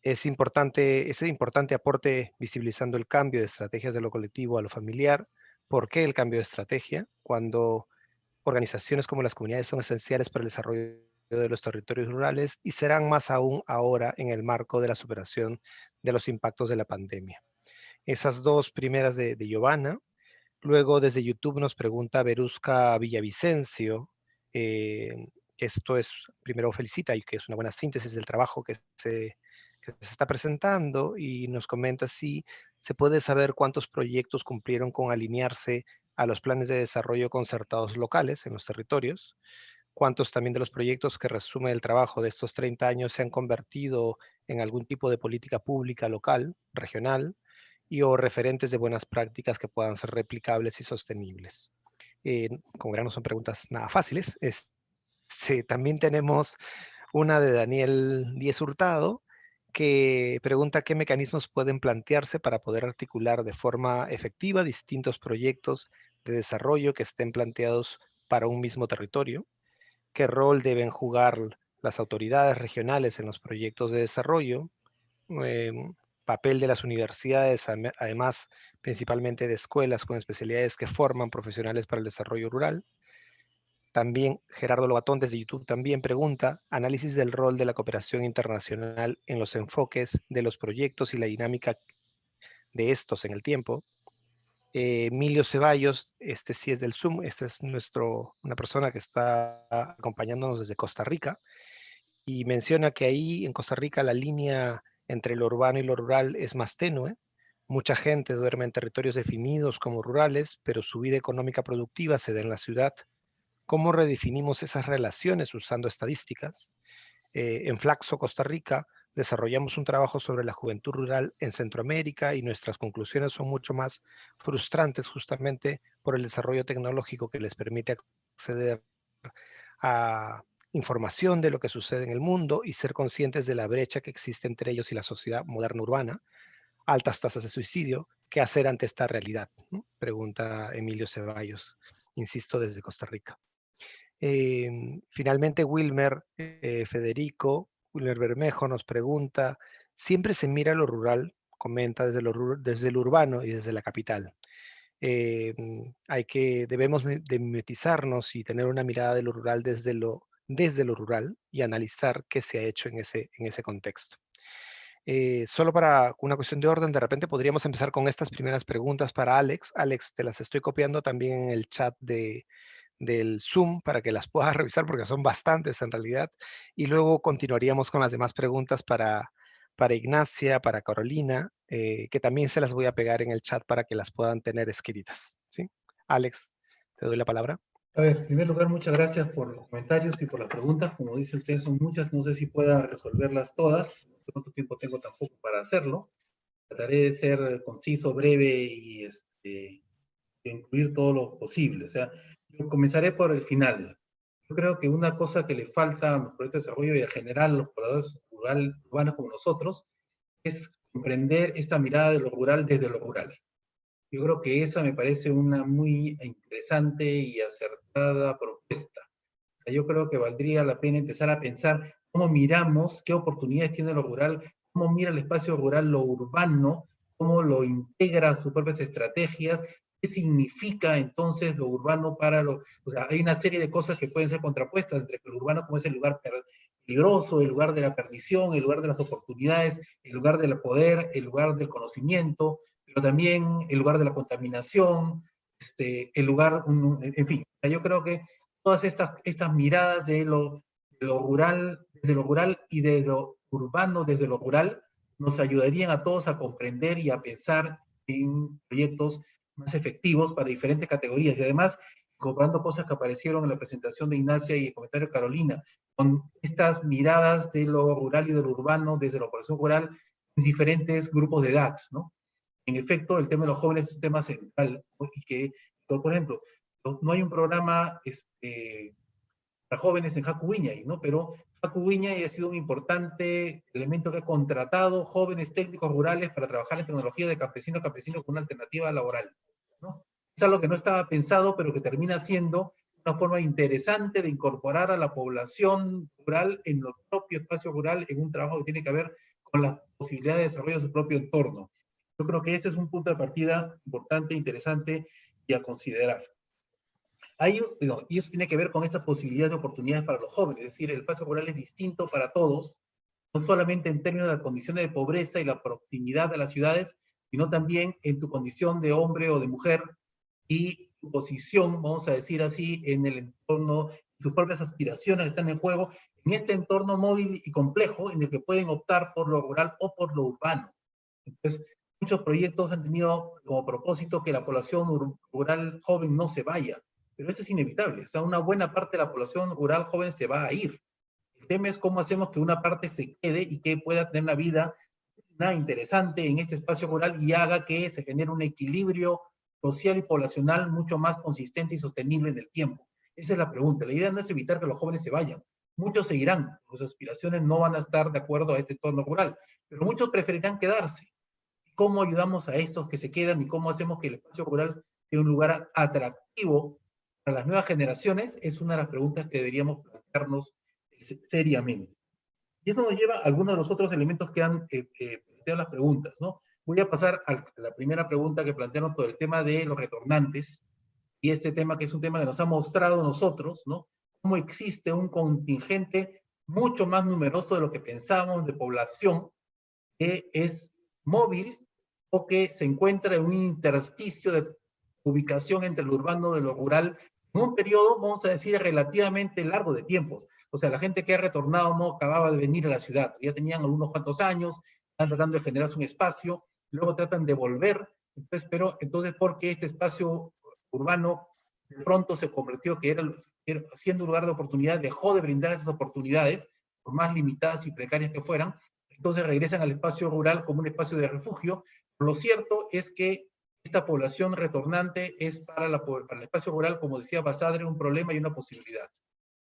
Ese importante aporte visibilizando el cambio de estrategias de lo colectivo a lo familiar. ¿Por qué el cambio de estrategia? Cuando organizaciones como las comunidades son esenciales para el desarrollo de los territorios rurales y serán más aún ahora en el marco de la superación de los impactos de la pandemia. Esas dos primeras de Giovanna. Luego desde YouTube nos pregunta Verusca Villavicencio, que esto es, primero felicita y que es una buena síntesis del trabajo que se que se está presentando y nos comenta si se puede saber cuántos proyectos cumplieron con alinearse a los planes de desarrollo concertados locales en los territorios, cuántos también de los proyectos que resume el trabajo de estos 30 años se han convertido en algún tipo de política pública local, regional, y o referentes de buenas prácticas que puedan ser replicables y sostenibles. Como verán, no son preguntas nada fáciles. También tenemos una de Daniel Díez Hurtado, que pregunta qué mecanismos pueden plantearse para poder articular de forma efectiva distintos proyectos de desarrollo que estén planteados para un mismo territorio, qué rol deben jugar las autoridades regionales en los proyectos de desarrollo, papel de las universidades, además principalmente de escuelas con especialidades que forman profesionales para el desarrollo rural. También Gerardo Lobatón desde YouTube también pregunta, análisis del rol de la cooperación internacional en los enfoques de los proyectos y la dinámica de estos en el tiempo. Emilio Ceballos, este sí es del Zoom, este es una persona que está acompañándonos desde Costa Rica y menciona que ahí en Costa Rica la línea entre lo urbano y lo rural es más tenue. Mucha gente duerme en territorios definidos como rurales, pero su vida económica productiva se da en la ciudad. ¿Cómo redefinimos esas relaciones usando estadísticas? En Flaxo, Costa Rica, desarrollamos un trabajo sobre la juventud rural en Centroamérica y nuestras conclusiones son mucho más frustrantes justamente por el desarrollo tecnológico que les permite acceder a información de lo que sucede en el mundo y ser conscientes de la brecha que existe entre ellos y la sociedad moderna urbana, altas tasas de suicidio. ¿Qué hacer ante esta realidad? Pregunta Emilio Ceballos, insisto, desde Costa Rica. Finalmente, Wilmer Bermejo nos pregunta, ¿siempre se mira lo rural? Comenta desde lo urbano y desde la capital. Debemos de mimetizarnos y tener una mirada de lo rural desde lo rural y analizar qué se ha hecho en ese contexto. Solo para una cuestión de orden, de repente podríamos empezar con estas primeras preguntas para Alex. Alex, te las estoy copiando también en el chat del Zoom para que las puedas revisar porque son bastantes en realidad. Y luego continuaríamos con las demás preguntas para Ignacia, para Carolina, que también se las voy a pegar en el chat para que las puedan tener escritas, ¿sí? Alex, te doy la palabra. A ver, en primer lugar, muchas gracias por los comentarios y por las preguntas. Como dice usted, son muchas, no sé si pueda resolverlas todas. No sé cuánto tiempo tengo tampoco para hacerlo. Trataré de ser conciso, breve y incluir todo lo posible. O sea, yo comenzaré por el final. Yo creo que una cosa que le falta a los proyectos de desarrollo y en general a los pobladores urbanos como nosotros es comprender esta mirada de lo rural desde lo rural. Yo creo que esa me parece una muy interesante y acertada propuesta. Yo creo que valdría la pena empezar a pensar cómo miramos, qué oportunidades tiene lo rural, cómo mira el espacio rural lo urbano, cómo lo integra a sus propias estrategias, qué significa entonces lo urbano para lo... O sea, hay una serie de cosas que pueden ser contrapuestas entre lo urbano como es el lugar peligroso, el lugar de la perdición, el lugar de las oportunidades, el lugar del poder, el lugar del conocimiento, pero también el lugar de la contaminación, el lugar, en fin, yo creo que todas estas miradas de lo rural, desde lo rural y de lo urbano desde lo rural, nos ayudarían a todos a comprender y a pensar en proyectos más efectivos para diferentes categorías. Y además, incorporando cosas que aparecieron en la presentación de Ignacia y el comentario de Carolina, con estas miradas de lo rural y de lo urbano desde la operación rural en diferentes grupos de edad, ¿no? En efecto, el tema de los jóvenes es un tema central, ¿no? Y que, por ejemplo, no hay un programa para jóvenes en Haku Viñay, ¿no? Pero Haku Viñay ha sido un importante elemento que ha contratado jóvenes técnicos rurales para trabajar en tecnología de campesino a campesino con una alternativa laboral, ¿no? Es algo que no estaba pensado, pero que termina siendo una forma interesante de incorporar a la población rural en el propio espacio rural en un trabajo que tiene que ver con las posibilidades de desarrollo de su propio entorno. Yo creo que ese es un punto de partida importante, interesante y a considerar. Y eso tiene que ver con estas posibilidades de oportunidades para los jóvenes, es decir, el espacio rural es distinto para todos, no solamente en términos de las condiciones de pobreza y la proximidad a las ciudades, sino también en tu condición de hombre o de mujer y tu posición, vamos a decir así, en el entorno, tus propias aspiraciones están en juego en este entorno móvil y complejo en el que pueden optar por lo rural o por lo urbano. Entonces, muchos proyectos han tenido como propósito que la población rural joven no se vaya, pero eso es inevitable. O sea, una buena parte de la población rural joven se va a ir. El tema es cómo hacemos que una parte se quede y que pueda tener una vida interesante en este espacio rural y haga que se genere un equilibrio social y poblacional mucho más consistente y sostenible en el tiempo. Esa es la pregunta. La idea no es evitar que los jóvenes se vayan. Muchos se irán, sus aspiraciones no van a estar de acuerdo a este entorno rural, pero muchos preferirán quedarse. ¿Cómo ayudamos a estos que se quedan y cómo hacemos que el espacio rural sea un lugar atractivo para las nuevas generaciones? Es una de las preguntas que deberíamos plantearnos seriamente. Y eso nos lleva a algunos de los otros elementos que han planteado las preguntas, ¿no? Voy a pasar a la primera pregunta que plantearon, todo el tema de los retornantes, y este tema que es un tema que nos ha mostrado nosotros, ¿no? Cómo existe un contingente mucho más numeroso de lo que pensábamos de población que es móvil o que se encuentra en un intersticio de ubicación entre lo urbano y lo rural en un periodo, vamos a decir, relativamente largo de tiempos. O sea, la gente que ha retornado no acababa de venir a la ciudad, ya tenían algunos cuantos años, están tratando de generarse un espacio, luego tratan de volver, entonces, pero entonces, ¿por qué este espacio urbano de pronto se convirtió, que era siendo un lugar de oportunidad, dejó de brindar esas oportunidades, por más limitadas y precarias que fueran? Entonces regresan al espacio rural como un espacio de refugio. Lo cierto es que esta población retornante es para el espacio rural, como decía Basadre, un problema y una posibilidad,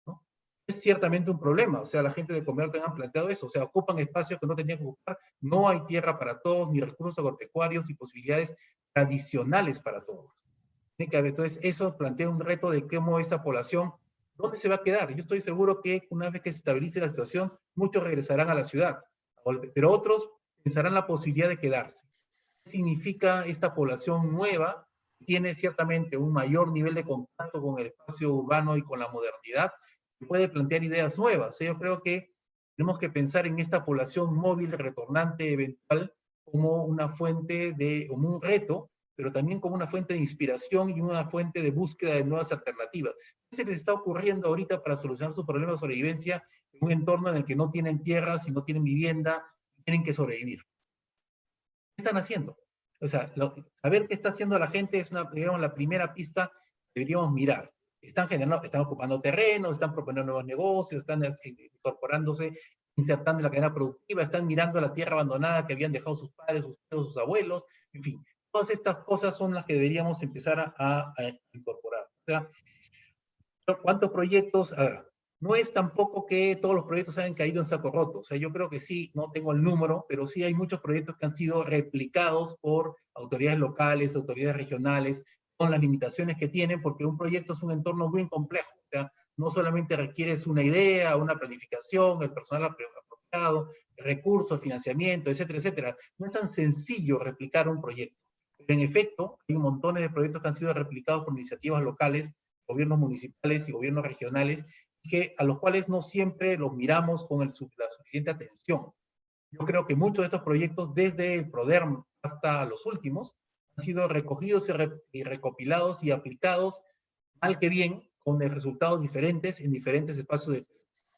¿no? Es ciertamente un problema, o sea, la gente de Comercio han planteado eso, o sea, ocupan espacios que no tenían que ocupar, no hay tierra para todos, ni recursos agropecuarios y posibilidades tradicionales para todos. Entonces, eso plantea un reto de cómo esta población, ¿dónde se va a quedar? Yo estoy seguro que una vez que se estabilice la situación, muchos regresarán a la ciudad, pero otros pensarán la posibilidad de quedarse. ¿Qué significa esta población nueva? Tiene ciertamente un mayor nivel de contacto con el espacio urbano y con la modernidad, y puede plantear ideas nuevas. Yo creo que tenemos que pensar en esta población móvil retornante eventual como una fuente como un reto, pero también como una fuente de inspiración y una fuente de búsqueda de nuevas alternativas. ¿Qué se les está ocurriendo ahorita para solucionar sus problemas de sobrevivencia en un entorno en el que no tienen tierras y no tienen vivienda y tienen que sobrevivir? ¿Qué están haciendo? O sea, saber qué está haciendo la gente es digamos, la primera pista que deberíamos mirar. Están ocupando terrenos, están proponiendo nuevos negocios, están incorporándose, insertando en la cadena productiva, están mirando la tierra abandonada que habían dejado sus padres, sus tíos, sus abuelos, en fin. Todas estas cosas son las que deberíamos empezar a incorporar. O sea, ¿cuántos proyectos? A ver, no es tampoco que todos los proyectos hayan caído en saco roto. O sea, yo creo que sí, no tengo el número, pero sí hay muchos proyectos que han sido replicados por autoridades locales, autoridades regionales, con las limitaciones que tienen, porque un proyecto es un entorno muy complejo. O sea, no solamente requieres una idea, una planificación, el personal apropiado, recursos, financiamiento, etcétera, etcétera. No es tan sencillo replicar un proyecto. Pero en efecto, hay un montón de proyectos que han sido replicados por iniciativas locales, gobiernos municipales y gobiernos regionales, que, a los cuales no siempre los miramos con la suficiente atención. Yo creo que muchos de estos proyectos, desde el PRODERM hasta los últimos, han sido recogidos y recopilados y aplicados, mal que bien, con resultados diferentes en diferentes espacios.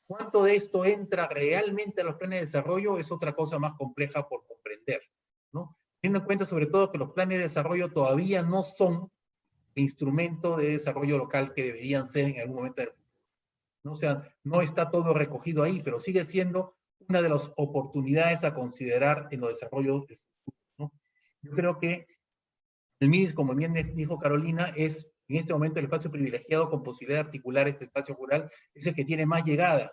¿Cuánto de esto entra realmente a los planes de desarrollo? Es otra cosa más compleja por comprender, ¿no? Teniendo en cuenta sobre todo que los planes de desarrollo todavía no son el instrumento de desarrollo local que deberían ser en algún momento del futuro, ¿no? O sea, no está todo recogido ahí, pero sigue siendo una de las oportunidades a considerar en los desarrollos del futuro, ¿no? Yo creo que el MIDIS, como bien dijo Carolina, es en este momento el espacio privilegiado con posibilidad de articular este espacio rural, es el que tiene más llegada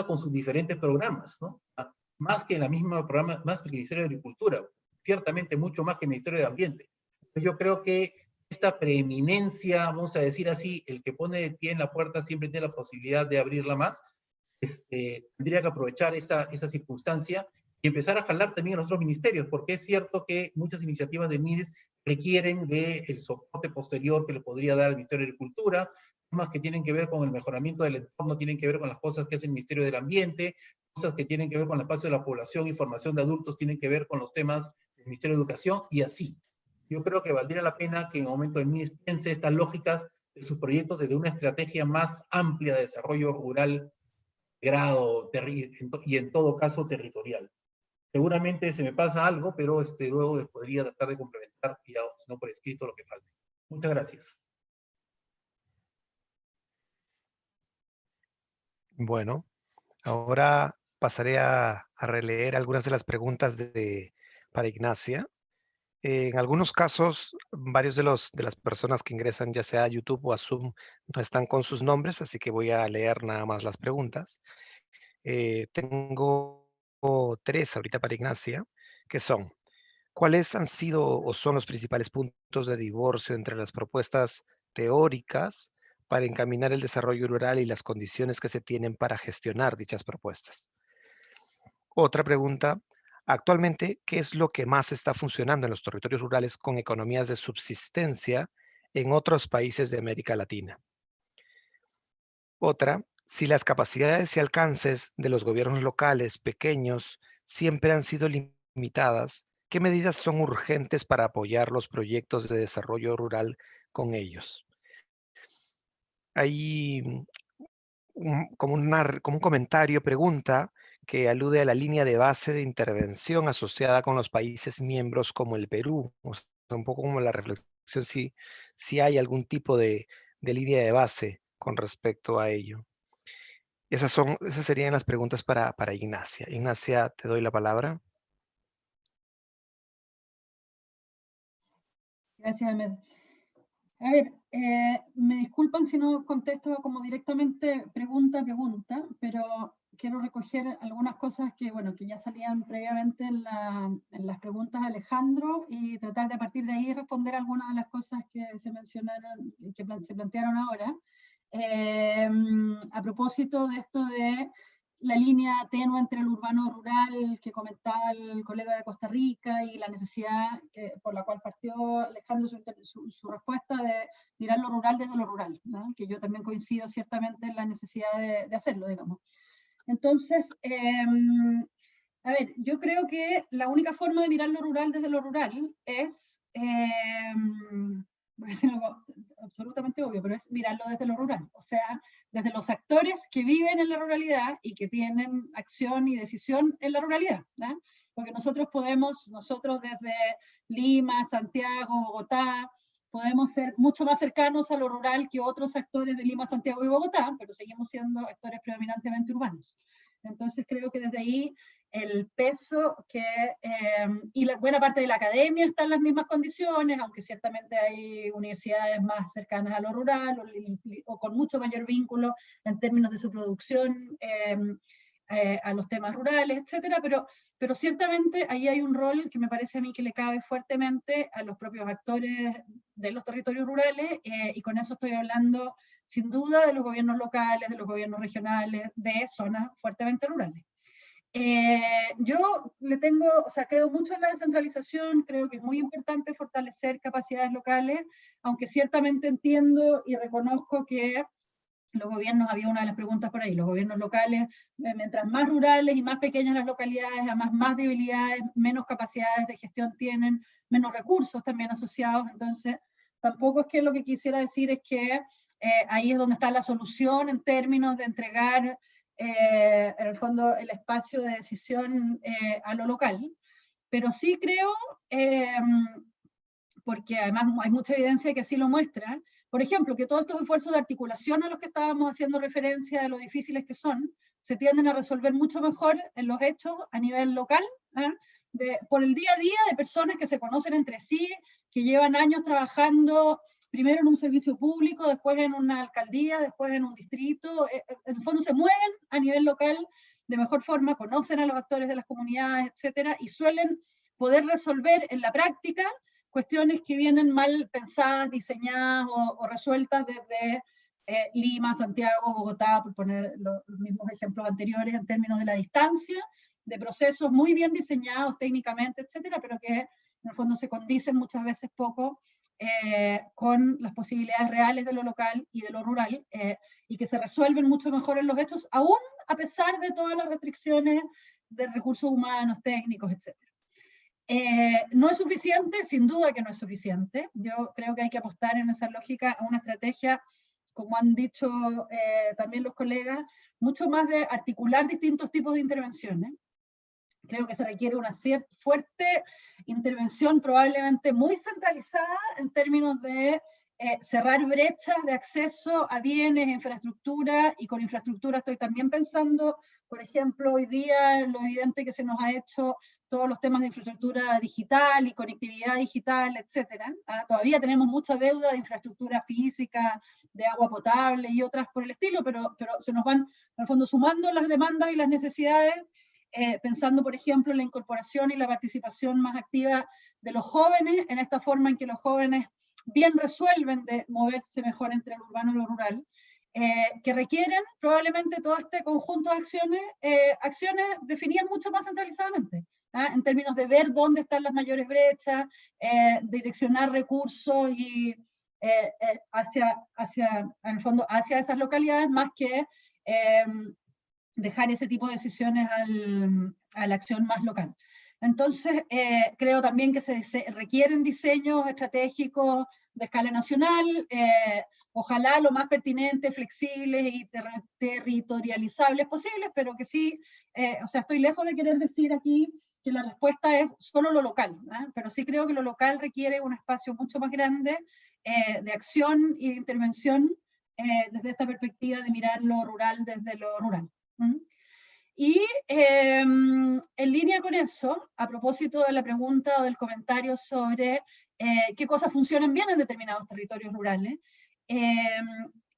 con sus diferentes programas, ¿no? Más que la misma programa, más que el Ministerio de Agricultura, ciertamente mucho más que el Ministerio de Ambiente. Yo creo que esta preeminencia, vamos a decir así, el que pone el pie en la puerta siempre tiene la posibilidad de abrirla más, tendría que aprovechar esa circunstancia y empezar a jalar también a los otros ministerios, porque es cierto que muchas iniciativas de MIDES requieren del soporte posterior que le podría dar el Ministerio de Agricultura, temas que tienen que ver con el mejoramiento del entorno, tienen que ver con las cosas que hace el Ministerio del Ambiente, cosas que tienen que ver con el espacio de la población y formación de adultos, tienen que ver con los temas del Ministerio de Educación, y así. Yo creo que valdría la pena que en el momento de MIDES piense estas lógicas de sus proyectos desde una estrategia más amplia de desarrollo rural grado y en todo caso territorial. Seguramente se me pasa algo, pero luego podría tratar de complementar, ya, si no por escrito, lo que falte. Muchas gracias. Bueno, ahora pasaré a releer algunas de las preguntas para Ignacia. En algunos casos, varios de las personas que ingresan ya sea a YouTube o a Zoom no están con sus nombres, así que voy a leer nada más las preguntas. Tengo 3 ahorita para Ignacia, que son: ¿cuáles han sido o son los principales puntos de divorcio entre las propuestas teóricas para encaminar el desarrollo rural y las condiciones que se tienen para gestionar dichas propuestas? Otra pregunta: actualmente, ¿qué es lo que más está funcionando en los territorios rurales con economías de subsistencia en otros países de América Latina? Otra: si las capacidades y alcances de los gobiernos locales pequeños siempre han sido limitadas, ¿qué medidas son urgentes para apoyar los proyectos de desarrollo rural con ellos? Hay como un comentario, pregunta, que alude a la línea de base de intervención asociada con los países miembros como el Perú. O sea, un poco como la reflexión si hay algún tipo de línea de base con respecto a ello. Esas serían las preguntas para Ignacia. Ignacia, te doy la palabra. Gracias, Ahmed. A ver, me disculpan si no contesto como directamente pregunta a pregunta, pero quiero recoger algunas cosas que, bueno, que ya salían previamente en las preguntas de Alejandro y tratar de a partir de ahí responder algunas de las cosas que se mencionaron, que se plantearon ahora. A propósito de esto de la línea tenue entre el urbano rural que comentaba el colega de Costa Rica y la necesidad por la cual partió Alejandro su respuesta de mirar lo rural desde lo rural, ¿no? Que yo también coincido ciertamente en la necesidad de hacerlo, digamos. Entonces, a ver, yo creo que la única forma de mirar lo rural desde lo rural es, voy a decir algo absolutamente obvio, pero es mirarlo desde lo rural, o sea, desde los actores que viven en la ruralidad y que tienen acción y decisión en la ruralidad, ¿no? Porque nosotros desde Lima, Santiago, Bogotá, podemos ser mucho más cercanos a lo rural que otros actores de Lima, Santiago y Bogotá, pero seguimos siendo actores predominantemente urbanos. Entonces creo que desde ahí el peso y la buena parte de la academia está en las mismas condiciones, aunque ciertamente hay universidades más cercanas a lo rural o con mucho mayor vínculo en términos de su producción a los temas rurales, etcétera, pero ciertamente ahí hay un rol que me parece a mí que le cabe fuertemente a los propios actores de los territorios rurales, y con eso estoy hablando sin duda de los gobiernos locales, de los gobiernos regionales, de zonas fuertemente rurales. Yo creo mucho en la descentralización, creo que es muy importante fortalecer capacidades locales, aunque ciertamente entiendo y reconozco que los gobiernos, había una de las preguntas por ahí, los gobiernos locales, mientras más rurales y más pequeñas las localidades, además más debilidades, menos capacidades de gestión tienen, menos recursos también asociados, entonces tampoco es que lo que quisiera decir es que ahí es donde está la solución en términos de entregar en el fondo el espacio de decisión a lo local, pero sí creo, porque además hay mucha evidencia que así lo muestra, por ejemplo, que todos estos esfuerzos de articulación a los que estábamos haciendo referencia, de lo difíciles que son, se tienden a resolver mucho mejor en los hechos a nivel local, por el día a día de personas que se conocen entre sí, que llevan años trabajando primero en un servicio público, después en una alcaldía, después en un distrito, en el fondo se mueven a nivel local de mejor forma, conocen a los actores de las comunidades, etcétera, y suelen poder resolver en la práctica cuestiones que vienen mal pensadas, diseñadas o resueltas desde Lima, Santiago, Bogotá, por poner los mismos ejemplos anteriores en términos de la distancia, de procesos muy bien diseñados técnicamente, etcétera, pero que en el fondo se condicen muchas veces poco con las posibilidades reales de lo local y de lo rural, y que se resuelven mucho mejor en los hechos, aún a pesar de todas las restricciones de recursos humanos, técnicos, etcétera. No es suficiente, sin duda que no es suficiente. Yo creo que hay que apostar en esa lógica a una estrategia como han dicho también los colegas, mucho más de articular distintos tipos de intervenciones. Creo que se requiere una fuerte intervención, probablemente muy centralizada en términos de cerrar brechas de acceso a bienes, infraestructura, y con infraestructura estoy también pensando, por ejemplo, hoy día lo evidente que se nos ha hecho todos los temas de infraestructura digital y conectividad digital, etcétera. Todavía tenemos mucha deuda de infraestructura física, de agua potable y otras por el estilo, pero se nos van, en el fondo, sumando las demandas y las necesidades, pensando, por ejemplo, en la incorporación y la participación más activa de los jóvenes, en esta forma en que los jóvenes bien resuelven de moverse mejor entre lo urbano y lo rural, que requieren probablemente todo este conjunto de acciones definidas mucho más centralizadamente, en términos de ver dónde están las mayores brechas, direccionar recursos y en el fondo, hacia esas localidades, más que dejar ese tipo de decisiones a la acción más local. Entonces, creo también que se requieren diseños estratégicos de escala nacional, ojalá lo más pertinentes, flexibles y territorializables posibles, pero que sí, o sea, estoy lejos de querer decir aquí que la respuesta es solo lo local, pero sí creo que lo local requiere un espacio mucho más grande de acción y de intervención desde esta perspectiva de mirar lo rural desde lo rural. Y en línea con eso, a propósito de la pregunta o del comentario sobre qué cosas funcionan bien en determinados territorios rurales,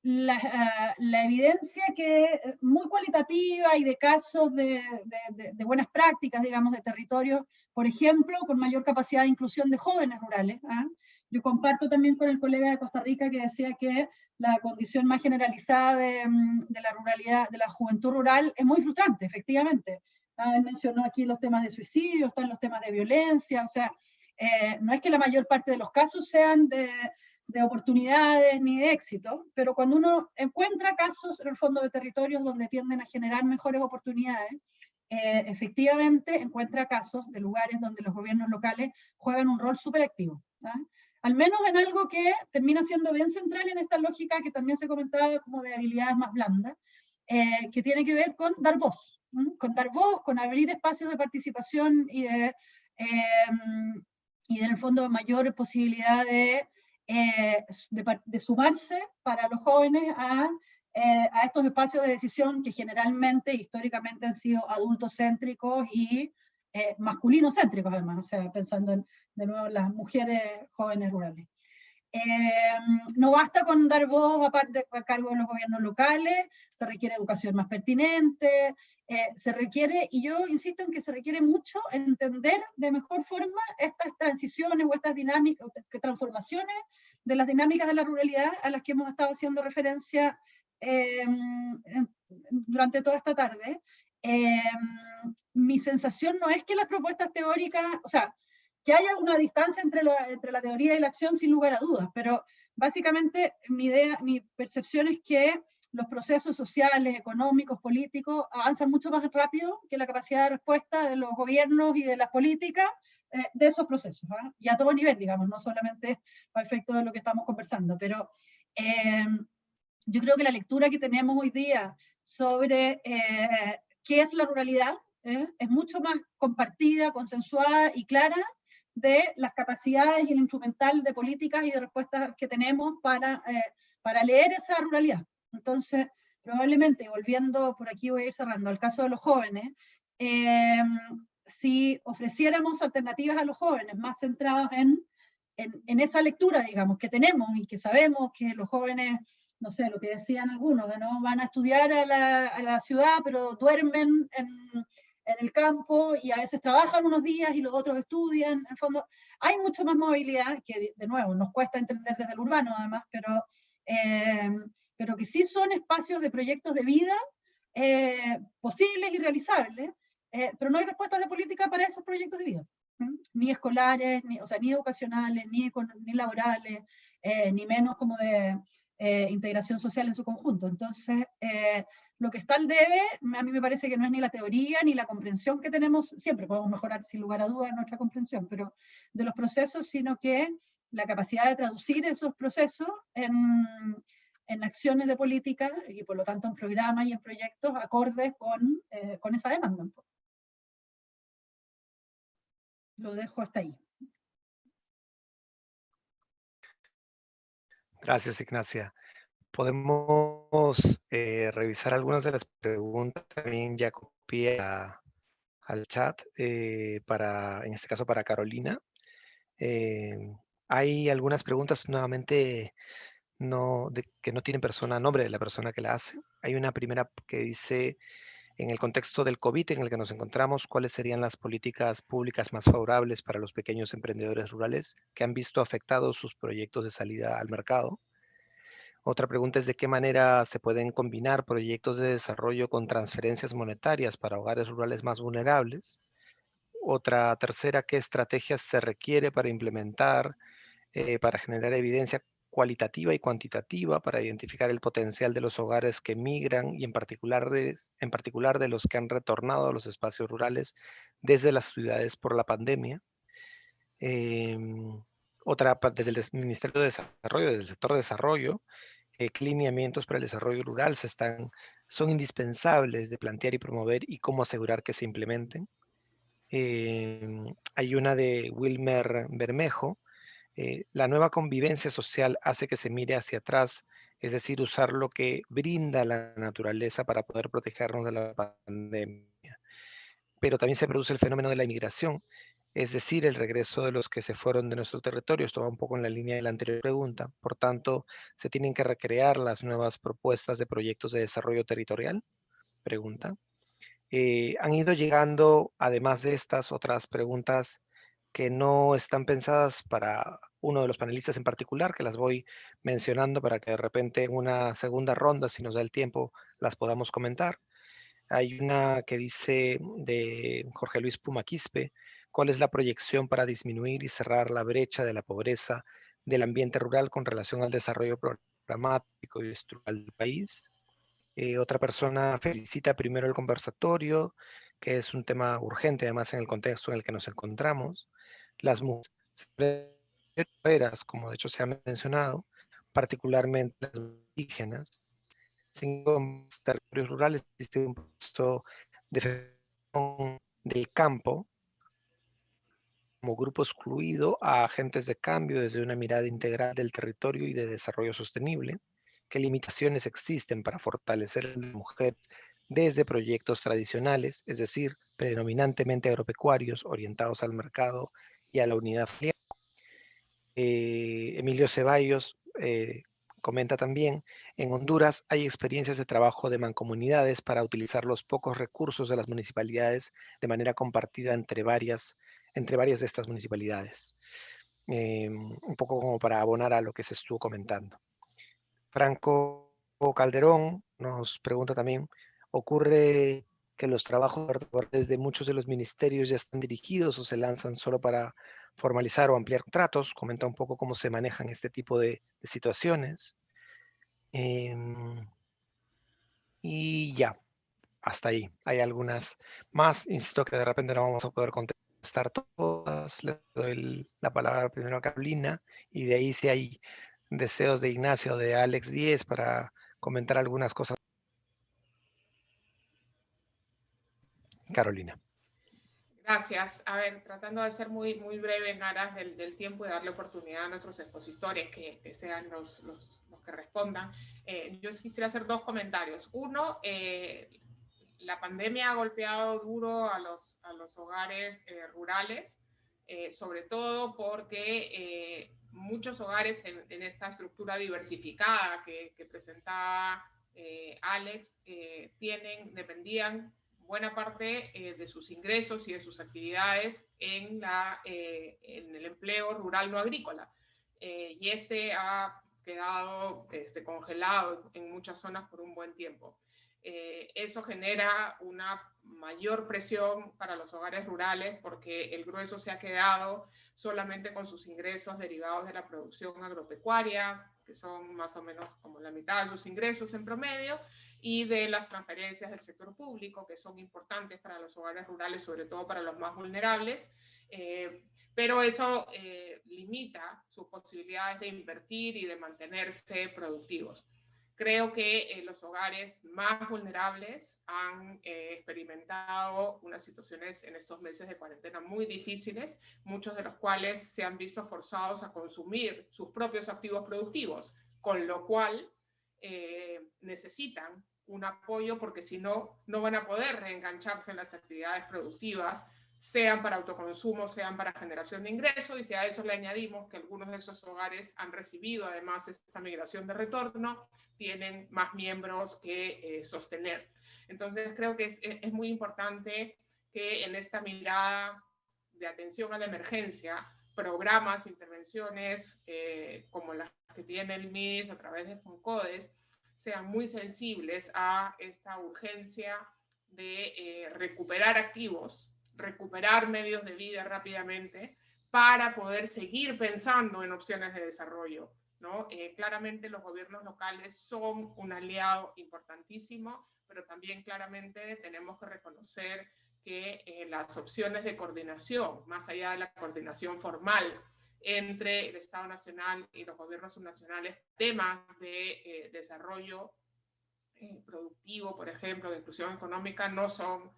la evidencia que muy cualitativa y de casos de buenas prácticas, digamos, de territorios, por ejemplo, con mayor capacidad de inclusión de jóvenes rurales. Yo comparto también con el colega de Costa Rica que decía que la condición más generalizada de la ruralidad, de la juventud rural, es muy frustrante, efectivamente. Él mencionó aquí los temas de suicidio, están los temas de violencia, o sea, no es que la mayor parte de los casos sean de oportunidades ni de éxito, pero cuando uno encuentra casos en el fondo de territorios donde tienden a generar mejores oportunidades, efectivamente encuentra casos de lugares donde los gobiernos locales juegan un rol súper activo. Al menos en algo que termina siendo bien central en esta lógica que también se comentaba como de habilidades más blandas, que tiene que ver con dar voz, con abrir espacios de participación y en el fondo mayor posibilidad de sumarse para los jóvenes a estos espacios de decisión que generalmente, históricamente, han sido adultocéntricos y masculinocéntricos, además, o sea, pensando de nuevo en las mujeres jóvenes rurales. No basta con dar voz a cargo de los gobiernos locales, se requiere educación más pertinente, se requiere, y yo insisto en que se requiere mucho entender de mejor forma estas transiciones o estas dinámicas, transformaciones de las dinámicas de la ruralidad a las que hemos estado haciendo referencia durante toda esta tarde. Mi sensación no es que las propuestas teóricas, o sea, que haya una distancia entre la teoría y la acción sin lugar a dudas, pero básicamente mi percepción es que los procesos sociales, económicos, políticos avanzan mucho más rápido que la capacidad de respuesta de los gobiernos y de las políticas de esos procesos, y a todo nivel, digamos, no solamente a efecto de lo que estamos conversando, pero yo creo que la lectura que tenemos hoy día sobre qué es la ruralidad es mucho más compartida, consensuada y clara de las capacidades y el instrumental de políticas y de respuestas que tenemos para leer esa ruralidad. Entonces, probablemente, volviendo por aquí, voy a ir cerrando, al caso de los jóvenes, si ofreciéramos alternativas a los jóvenes más centradas en esa lectura, digamos, que tenemos y que sabemos que los jóvenes, no sé, lo que decían algunos, ¿no? Van a estudiar a la ciudad, pero duermen en el campo y a veces trabajan unos días y los otros estudian. En el fondo, hay mucho más movilidad, que de nuevo nos cuesta entender desde el urbano además, pero que sí son espacios de proyectos de vida posibles y realizables, pero no hay respuestas de política para esos proyectos de vida. Ni escolares, ni educacionales, ni laborales, ni menos como de integración social en su conjunto. Entonces, lo que está al debe, a mí me parece que no es ni la teoría ni la comprensión que tenemos, siempre podemos mejorar sin lugar a dudas nuestra comprensión, pero de los procesos, sino que la capacidad de traducir esos procesos en acciones de política y por lo tanto en programas y en proyectos acordes con esa demanda. Lo dejo hasta ahí. Gracias, Ignacia. Podemos revisar algunas de las preguntas. También ya copié al chat, en este caso para Carolina. Hay algunas preguntas nuevamente que no tienen nombre de la persona que la hace. Hay una primera que dice, en el contexto del COVID en el que nos encontramos, ¿cuáles serían las políticas públicas más favorables para los pequeños emprendedores rurales que han visto afectados sus proyectos de salida al mercado? Otra pregunta es de qué manera se pueden combinar proyectos de desarrollo con transferencias monetarias para hogares rurales más vulnerables. Otra tercera, ¿qué estrategias se requiere para implementar, para generar evidencia cualitativa y cuantitativa para identificar el potencial de los hogares que migran y en particular de los que han retornado a los espacios rurales desde las ciudades por la pandemia? Otra, desde el Ministerio de Desarrollo, desde el sector de desarrollo, qué lineamientos para el desarrollo rural son indispensables de plantear y promover y cómo asegurar que se implementen. Hay una de Wilmer Bermejo. La nueva convivencia social hace que se mire hacia atrás, es decir, usar lo que brinda la naturaleza para poder protegernos de la pandemia. Pero también se produce el fenómeno de la inmigración, es decir, el regreso de los que se fueron de nuestro territorio. Esto va un poco en la línea de la anterior pregunta. Por tanto, ¿se tienen que recrear las nuevas propuestas de proyectos de desarrollo territorial? Pregunta. Han ido llegando, además de estas, otras preguntas que no están pensadas para uno de los panelistas en particular, que las voy mencionando para que de repente en una segunda ronda, si nos da el tiempo, las podamos comentar. Hay una que dice de Jorge Luis Pumaquispe, ¿cuál es la proyección para disminuir y cerrar la brecha de la pobreza del ambiente rural con relación al desarrollo programático y estructural del país? Otra persona felicita primero el conversatorio, que es un tema urgente además en el contexto en el que nos encontramos. Las mujeres, como de hecho se ha mencionado, particularmente las indígenas. Sin territorios rurales existe un proceso de del campo como grupo excluido a agentes de cambio desde una mirada integral del territorio y de desarrollo sostenible. ¿Qué limitaciones existen para fortalecer a las mujeres desde proyectos tradicionales, es decir, predominantemente agropecuarios, orientados al mercado y a la unidad familiar? Emilio Ceballos comenta también, en Honduras hay experiencias de trabajo de mancomunidades para utilizar los pocos recursos de las municipalidades de manera compartida entre varias de estas municipalidades. Un poco como para abonar a lo que se estuvo comentando. Franco Calderón nos pregunta también, ¿ocurre que los trabajos de muchos de los ministerios ya están dirigidos o se lanzan solo para formalizar o ampliar contratos? Comenta un poco cómo se manejan este tipo de situaciones. Y ya, hasta ahí. Hay algunas más, insisto que de repente no vamos a poder contestar todas. Le doy la palabra primero a Carolina y de ahí si hay deseos de Ignacio o de Alex Díez para comentar algunas cosas. Carolina. Gracias. A ver, tratando de ser muy, muy breve en aras del tiempo y darle oportunidad a nuestros expositores que sean los que respondan. Yo quisiera hacer dos comentarios. Uno, la pandemia ha golpeado duro a los hogares rurales, sobre todo porque muchos hogares en esta estructura diversificada que presentaba Alex dependían buena parte de sus ingresos y de sus actividades en el empleo rural no agrícola. Y ha quedado congelado en muchas zonas por un buen tiempo. Eso genera una mayor presión para los hogares rurales porque el grueso se ha quedado solamente con sus ingresos derivados de la producción agropecuaria, que son más o menos como la mitad de sus ingresos en promedio, y de las transferencias del sector público, que son importantes para los hogares rurales, sobre todo para los más vulnerables, pero eso limita sus posibilidades de invertir y de mantenerse productivos. Creo que los hogares más vulnerables han experimentado unas situaciones en estos meses de cuarentena muy difíciles, muchos de los cuales se han visto forzados a consumir sus propios activos productivos, con lo cual necesitan un apoyo porque si no, no van a poder reengancharse en las actividades productivas, sean para autoconsumo, sean para generación de ingresos, y si a eso le añadimos que algunos de esos hogares han recibido además esta migración de retorno, tienen más miembros que sostener. Entonces creo que es muy importante que en esta mirada de atención a la emergencia, programas, intervenciones como las que tiene el MIDIS a través de FONCODES, sean muy sensibles a esta urgencia de recuperar activos, recuperar medios de vida rápidamente para poder seguir pensando en opciones de desarrollo, ¿no? Claramente los gobiernos locales son un aliado importantísimo, pero también claramente tenemos que reconocer que las opciones de coordinación, más allá de la coordinación formal entre el Estado Nacional y los gobiernos subnacionales, temas de desarrollo productivo, por ejemplo, de inclusión económica, no son,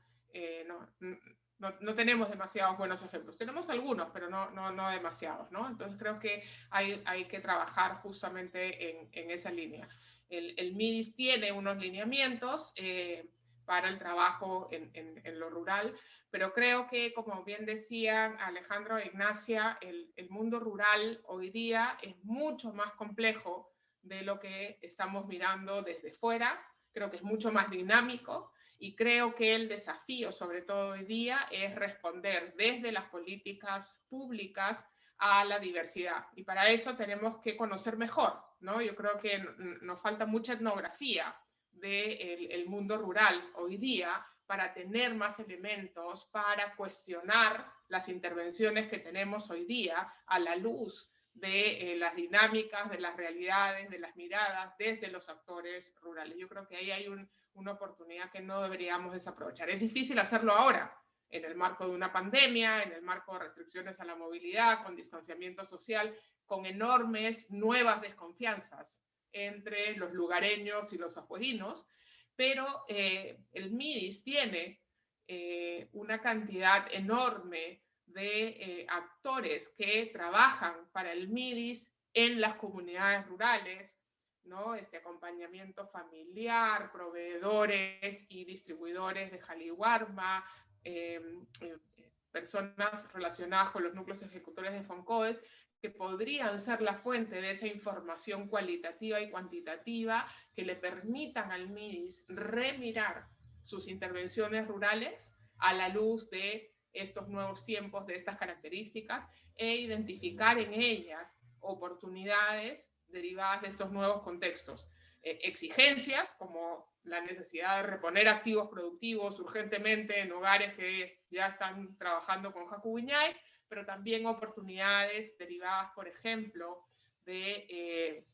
no tenemos demasiados buenos ejemplos. Tenemos algunos, pero no demasiados, ¿no? Entonces creo que hay que trabajar justamente en esa línea. El MIDIS tiene unos lineamientos para el trabajo en lo rural, pero creo que, como bien decían Alejandro e Ignacia, el mundo rural hoy día es mucho más complejo de lo que estamos mirando desde fuera. Creo que es mucho más dinámico, y creo que el desafío, sobre todo hoy día, es responder desde las políticas públicas a la diversidad. Y para eso tenemos que conocer mejor, ¿no? Yo creo que nos falta mucha etnografía del mundo rural hoy día para tener más elementos, para cuestionar las intervenciones que tenemos hoy día a la luz de las dinámicas, de las realidades, de las miradas desde los actores rurales. Yo creo que ahí hay una oportunidad que no deberíamos desaprovechar. Es difícil hacerlo ahora, en el marco de una pandemia, en el marco de restricciones a la movilidad, con distanciamiento social, con enormes nuevas desconfianzas entre los lugareños y los afuerinos, pero el MIDIS tiene una cantidad enorme de actores que trabajan para el MIDIS en las comunidades rurales, ¿no? Este acompañamiento familiar, proveedores y distribuidores de Jaliwarma, personas relacionadas con los núcleos ejecutores de FONCODES, que podrían ser la fuente de esa información cualitativa y cuantitativa que le permitan al MIDIS remirar sus intervenciones rurales a la luz de estos nuevos tiempos, de estas características, e identificar en ellas oportunidades derivadas de estos nuevos contextos. Exigencias como la necesidad de reponer activos productivos urgentemente en hogares que ya están trabajando con Haku Wiñay, pero también oportunidades derivadas, por ejemplo, de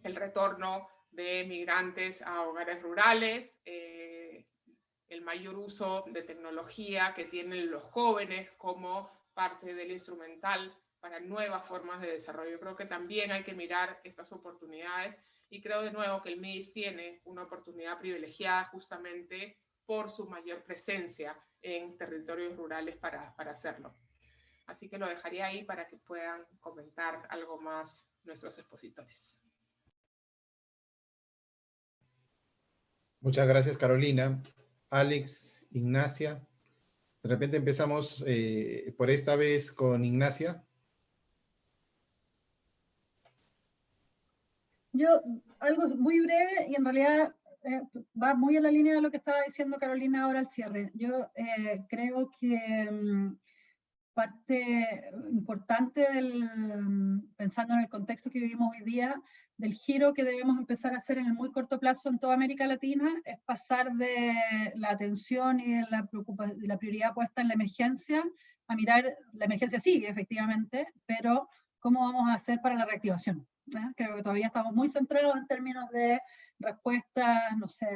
el retorno de migrantes a hogares rurales, el mayor uso de tecnología que tienen los jóvenes como parte del instrumental para nuevas formas de desarrollo. Yo creo que también hay que mirar estas oportunidades, y creo de nuevo que el MIDIS tiene una oportunidad privilegiada justamente por su mayor presencia en territorios rurales para hacerlo. Así que lo dejaría ahí para que puedan comentar algo más nuestros expositores. Muchas gracias, Carolina. Alex, Ignacia. De repente empezamos por esta vez con Ignacia. Yo, algo muy breve, y en realidad va muy en la línea de lo que estaba diciendo Carolina ahora al cierre. Yo creo que parte importante pensando en el contexto que vivimos hoy día, del giro que debemos empezar a hacer en el muy corto plazo en toda América Latina, es pasar de la atención y de la prioridad puesta en la emergencia a mirar, la emergencia sigue efectivamente, pero cómo vamos a hacer para la reactivación. Creo que todavía estamos muy centrados en términos de respuestas, no sé,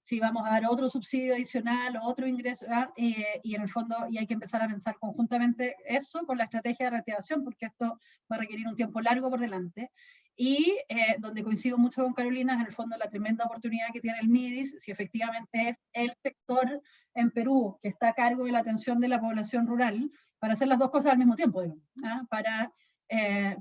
si vamos a dar otro subsidio adicional o otro ingreso, y en el fondo y hay que empezar a pensar conjuntamente eso con la estrategia de reactivación, porque esto va a requerir un tiempo largo por delante. Y donde coincido mucho con Carolina es en el fondo la tremenda oportunidad que tiene el MIDIS, si efectivamente es el sector en Perú que está a cargo de la atención de la población rural, para hacer las dos cosas al mismo tiempo, digamos,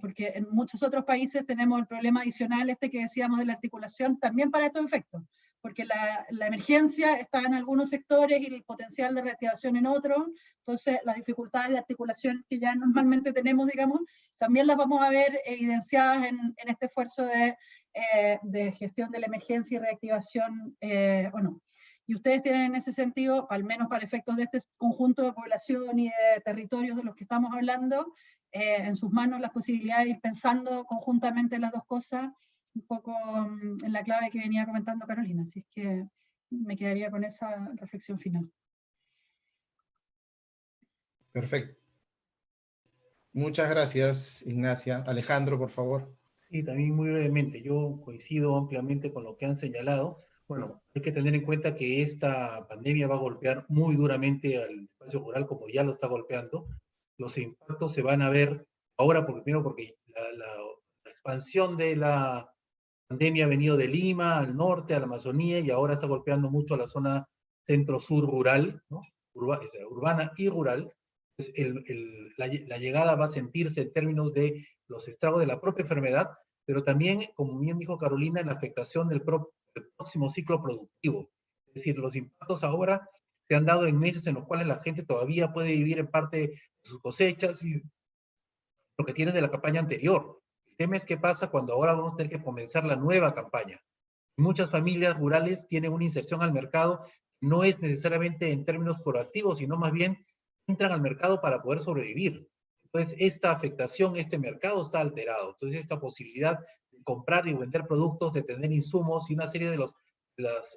porque en muchos otros países tenemos el problema adicional este que decíamos de la articulación también para estos efectos, porque la emergencia está en algunos sectores y el potencial de reactivación en otros, entonces las dificultades de articulación que ya normalmente tenemos, digamos, también las vamos a ver evidenciadas en este esfuerzo de gestión de la emergencia y reactivación o no. Y ustedes tienen en ese sentido, al menos para efectos de este conjunto de población y de territorios de los que estamos hablando, en sus manos las posibilidades de ir pensando conjuntamente las dos cosas, un poco en la clave que venía comentando Carolina. Así es que me quedaría con esa reflexión final. Perfecto. Muchas gracias, Ignacia. Alejandro, por favor. Sí, también muy brevemente, yo coincido ampliamente con lo que han señalado. Bueno, hay que tener en cuenta que esta pandemia va a golpear muy duramente al espacio rural, como ya lo está golpeando. Los impactos se van a ver ahora, primero porque la expansión de la pandemia ha venido de Lima, al norte, a la Amazonía, y ahora está golpeando mucho a la zona centro-sur rural, ¿no? Urbana y rural. Pues la llegada va a sentirse en términos de los estragos de la propia enfermedad, pero también, como bien dijo Carolina, en la afectación del próximo ciclo productivo. Es decir, los impactos ahora se han dado en meses en los cuales la gente todavía puede vivir en parte de sus cosechas y lo que tiene de la campaña anterior. El tema es qué pasa cuando ahora vamos a tener que comenzar la nueva campaña. Muchas familias rurales tienen una inserción al mercado, no es necesariamente en términos proactivos, sino más bien entran al mercado para poder sobrevivir. Entonces, esta afectación, este mercado está alterado. Entonces, esta posibilidad de comprar y vender productos, de tener insumos y una serie de los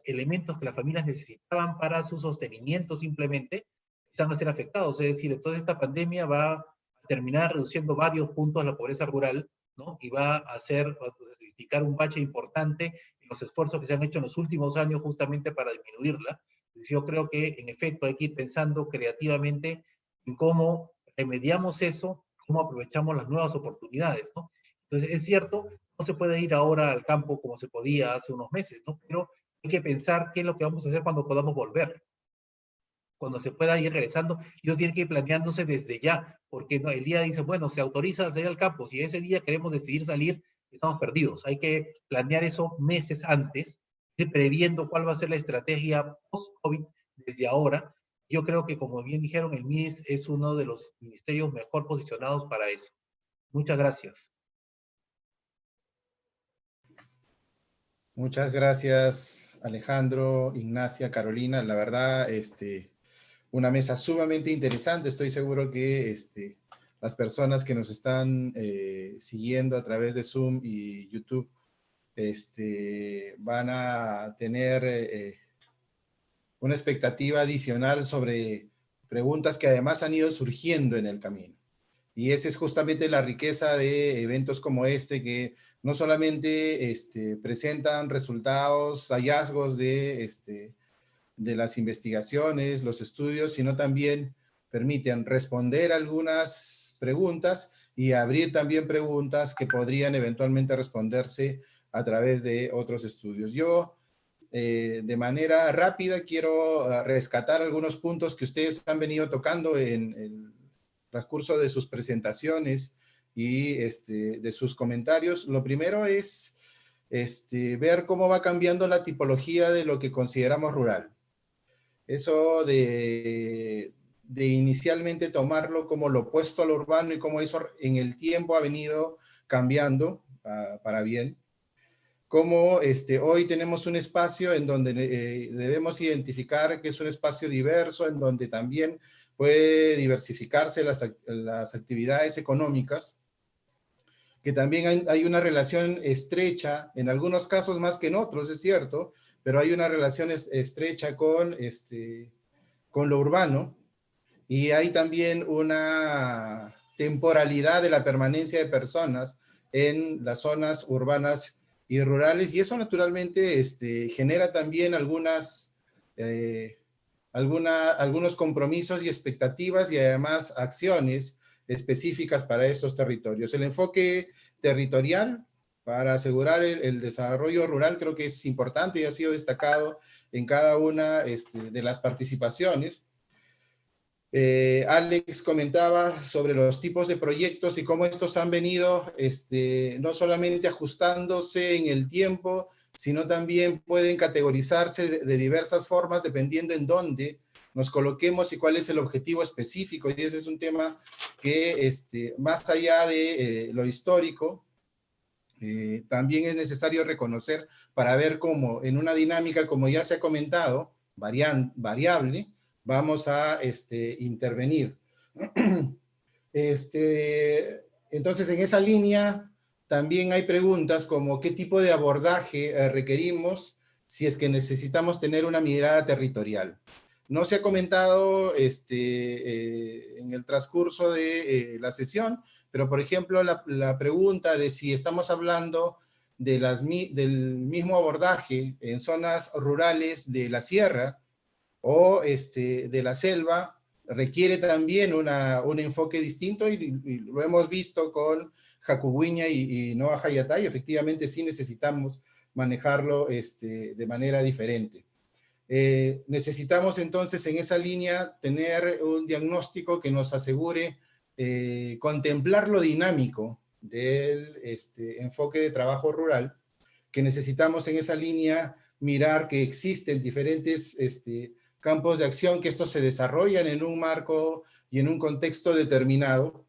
elementos que las familias necesitaban para su sostenimiento simplemente, están a ser afectados. Es decir, toda esta pandemia va a terminar reduciendo varios puntos la pobreza rural, ¿no? Y va a significar un bache importante en los esfuerzos que se han hecho en los últimos años justamente para disminuirla. Yo creo que, en efecto, hay que ir pensando creativamente en cómo remediamos eso, cómo aprovechamos las nuevas oportunidades, ¿no? Entonces, es cierto, no se puede ir ahora al campo como se podía hace unos meses, ¿no? Pero hay que pensar qué es lo que vamos a hacer cuando podamos volver, cuando se pueda ir regresando, y eso tiene que ir planeándose desde ya, porque no, el día dice, bueno, se autoriza a salir al campo, si ese día queremos decidir salir, estamos perdidos. Hay que planear eso meses antes, ir previendo cuál va a ser la estrategia post-COVID desde ahora. Yo creo que, como bien dijeron, el MIDIS es uno de los ministerios mejor posicionados para eso. Muchas gracias. Muchas gracias, Alejandro, Ignacia, Carolina. La verdad, una mesa sumamente interesante. Estoy seguro que las personas que nos están siguiendo a través de Zoom y YouTube van a tener una expectativa adicional sobre preguntas que además han ido surgiendo en el camino. Y esa es justamente la riqueza de eventos como este, que no solamente presentan resultados, hallazgos de las investigaciones, los estudios, sino también permiten responder algunas preguntas y abrir también preguntas que podrían eventualmente responderse a través de otros estudios. Yo, de manera rápida, quiero rescatar algunos puntos que ustedes han venido tocando en el transcurso de sus presentaciones y de sus comentarios. Lo primero es ver cómo va cambiando la tipología de lo que consideramos rural. Eso de inicialmente tomarlo como lo opuesto a lo urbano y cómo eso en el tiempo ha venido cambiando para bien. Como hoy tenemos un espacio en donde debemos identificar que es un espacio diverso, en donde también puede diversificarse las actividades económicas, que también hay una relación estrecha, en algunos casos más que en otros, es cierto, pero hay una relación estrecha con lo urbano, y hay también una temporalidad de la permanencia de personas en las zonas urbanas y rurales, y eso naturalmente genera también algunos compromisos y expectativas y además acciones específicas para estos territorios. El enfoque territorial para asegurar el desarrollo rural creo que es importante y ha sido destacado en cada una de las participaciones. Alex comentaba sobre los tipos de proyectos y cómo estos han venido no solamente ajustándose en el tiempo, sino también pueden categorizarse de diversas formas dependiendo en dónde nos coloquemos y cuál es el objetivo específico. Y ese es un tema que más allá de lo histórico, también es necesario reconocer para ver cómo en una dinámica, como ya se ha comentado, variable, vamos a intervenir. Entonces, en esa línea también hay preguntas como qué tipo de abordaje requerimos si es que necesitamos tener una mirada territorial. No se ha comentado en el transcurso de la sesión, pero por ejemplo la pregunta de si estamos hablando de del mismo abordaje en zonas rurales de la sierra o de la selva, requiere también un enfoque distinto y lo hemos visto con Jacuguiña y Noa Hayatay. Efectivamente sí necesitamos manejarlo de manera diferente. Necesitamos entonces en esa línea tener un diagnóstico que nos asegure contemplar lo dinámico del enfoque de trabajo rural, que necesitamos en esa línea mirar que existen diferentes campos de acción, que estos se desarrollan en un marco y en un contexto determinado,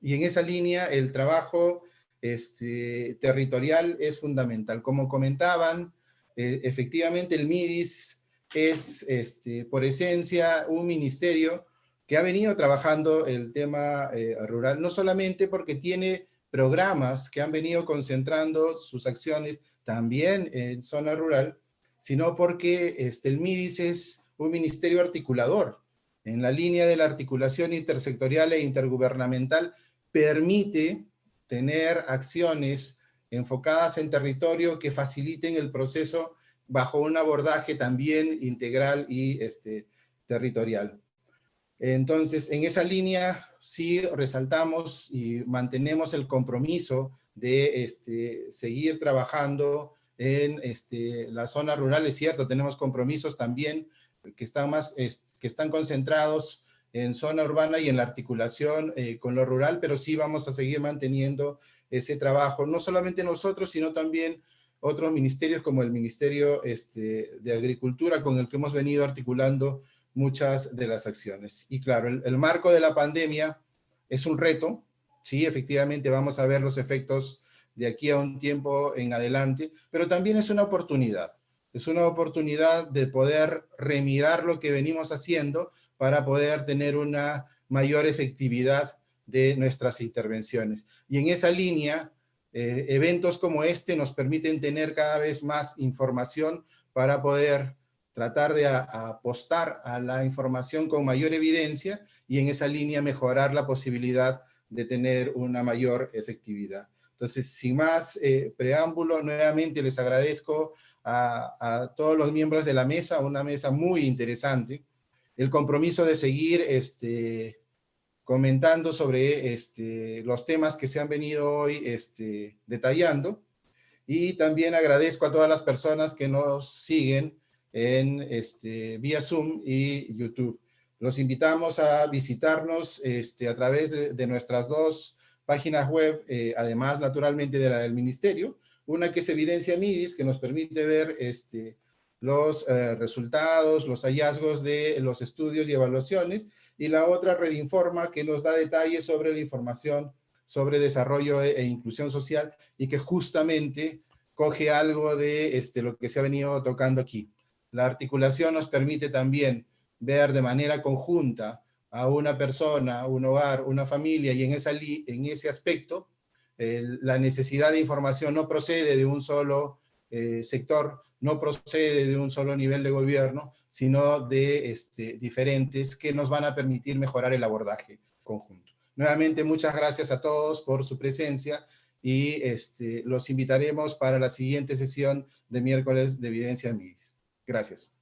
y en esa línea el trabajo territorial es fundamental. Como comentaban, efectivamente el MIDIS es por esencia un ministerio que ha venido trabajando el tema rural, no solamente porque tiene programas que han venido concentrando sus acciones también en zona rural, sino porque el MIDIS es un ministerio articulador. En la línea de la articulación intersectorial e intergubernamental permite tener acciones enfocadas en territorio que faciliten el proceso bajo un abordaje también integral y territorial. Entonces, en esa línea sí resaltamos y mantenemos el compromiso de seguir trabajando en la zona rural. Es cierto, tenemos compromisos también que están concentrados en zona urbana y en la articulación con lo rural, pero sí vamos a seguir manteniendo ese trabajo, no solamente nosotros, sino también otros ministerios como el Ministerio de Agricultura, con el que hemos venido articulando muchas de las acciones. Y claro, el marco de la pandemia es un reto, sí, efectivamente vamos a ver los efectos de aquí a un tiempo en adelante, pero también es una oportunidad de poder remirar lo que venimos haciendo para poder tener una mayor efectividad de nuestras intervenciones. Y en esa línea, eventos como este nos permiten tener cada vez más información para poder tratar de apostar a la información con mayor evidencia y en esa línea mejorar la posibilidad de tener una mayor efectividad. Entonces, sin más preámbulo, nuevamente les agradezco a todos los miembros de la mesa, una mesa muy interesante, el compromiso de seguir comentando sobre los temas que se han venido hoy detallando, y también agradezco a todas las personas que nos siguen en vía Zoom y YouTube. Los invitamos a visitarnos a través de nuestras dos páginas web, además naturalmente de la del Ministerio, una que es Evidencia MIDIS, que nos permite ver los resultados, los hallazgos de los estudios y evaluaciones, y la otra Redinforma, que nos da detalles sobre la información sobre desarrollo e inclusión social, y que justamente coge algo de lo que se ha venido tocando aquí. La articulación nos permite también ver de manera conjunta a una persona, un hogar, una familia, y en ese aspecto la necesidad de información no procede de un solo sector, no procede de un solo nivel de gobierno, sino de diferentes que nos van a permitir mejorar el abordaje conjunto. Nuevamente, muchas gracias a todos por su presencia y los invitaremos para la siguiente sesión de miércoles de Evidencia MIDIS. Gracias.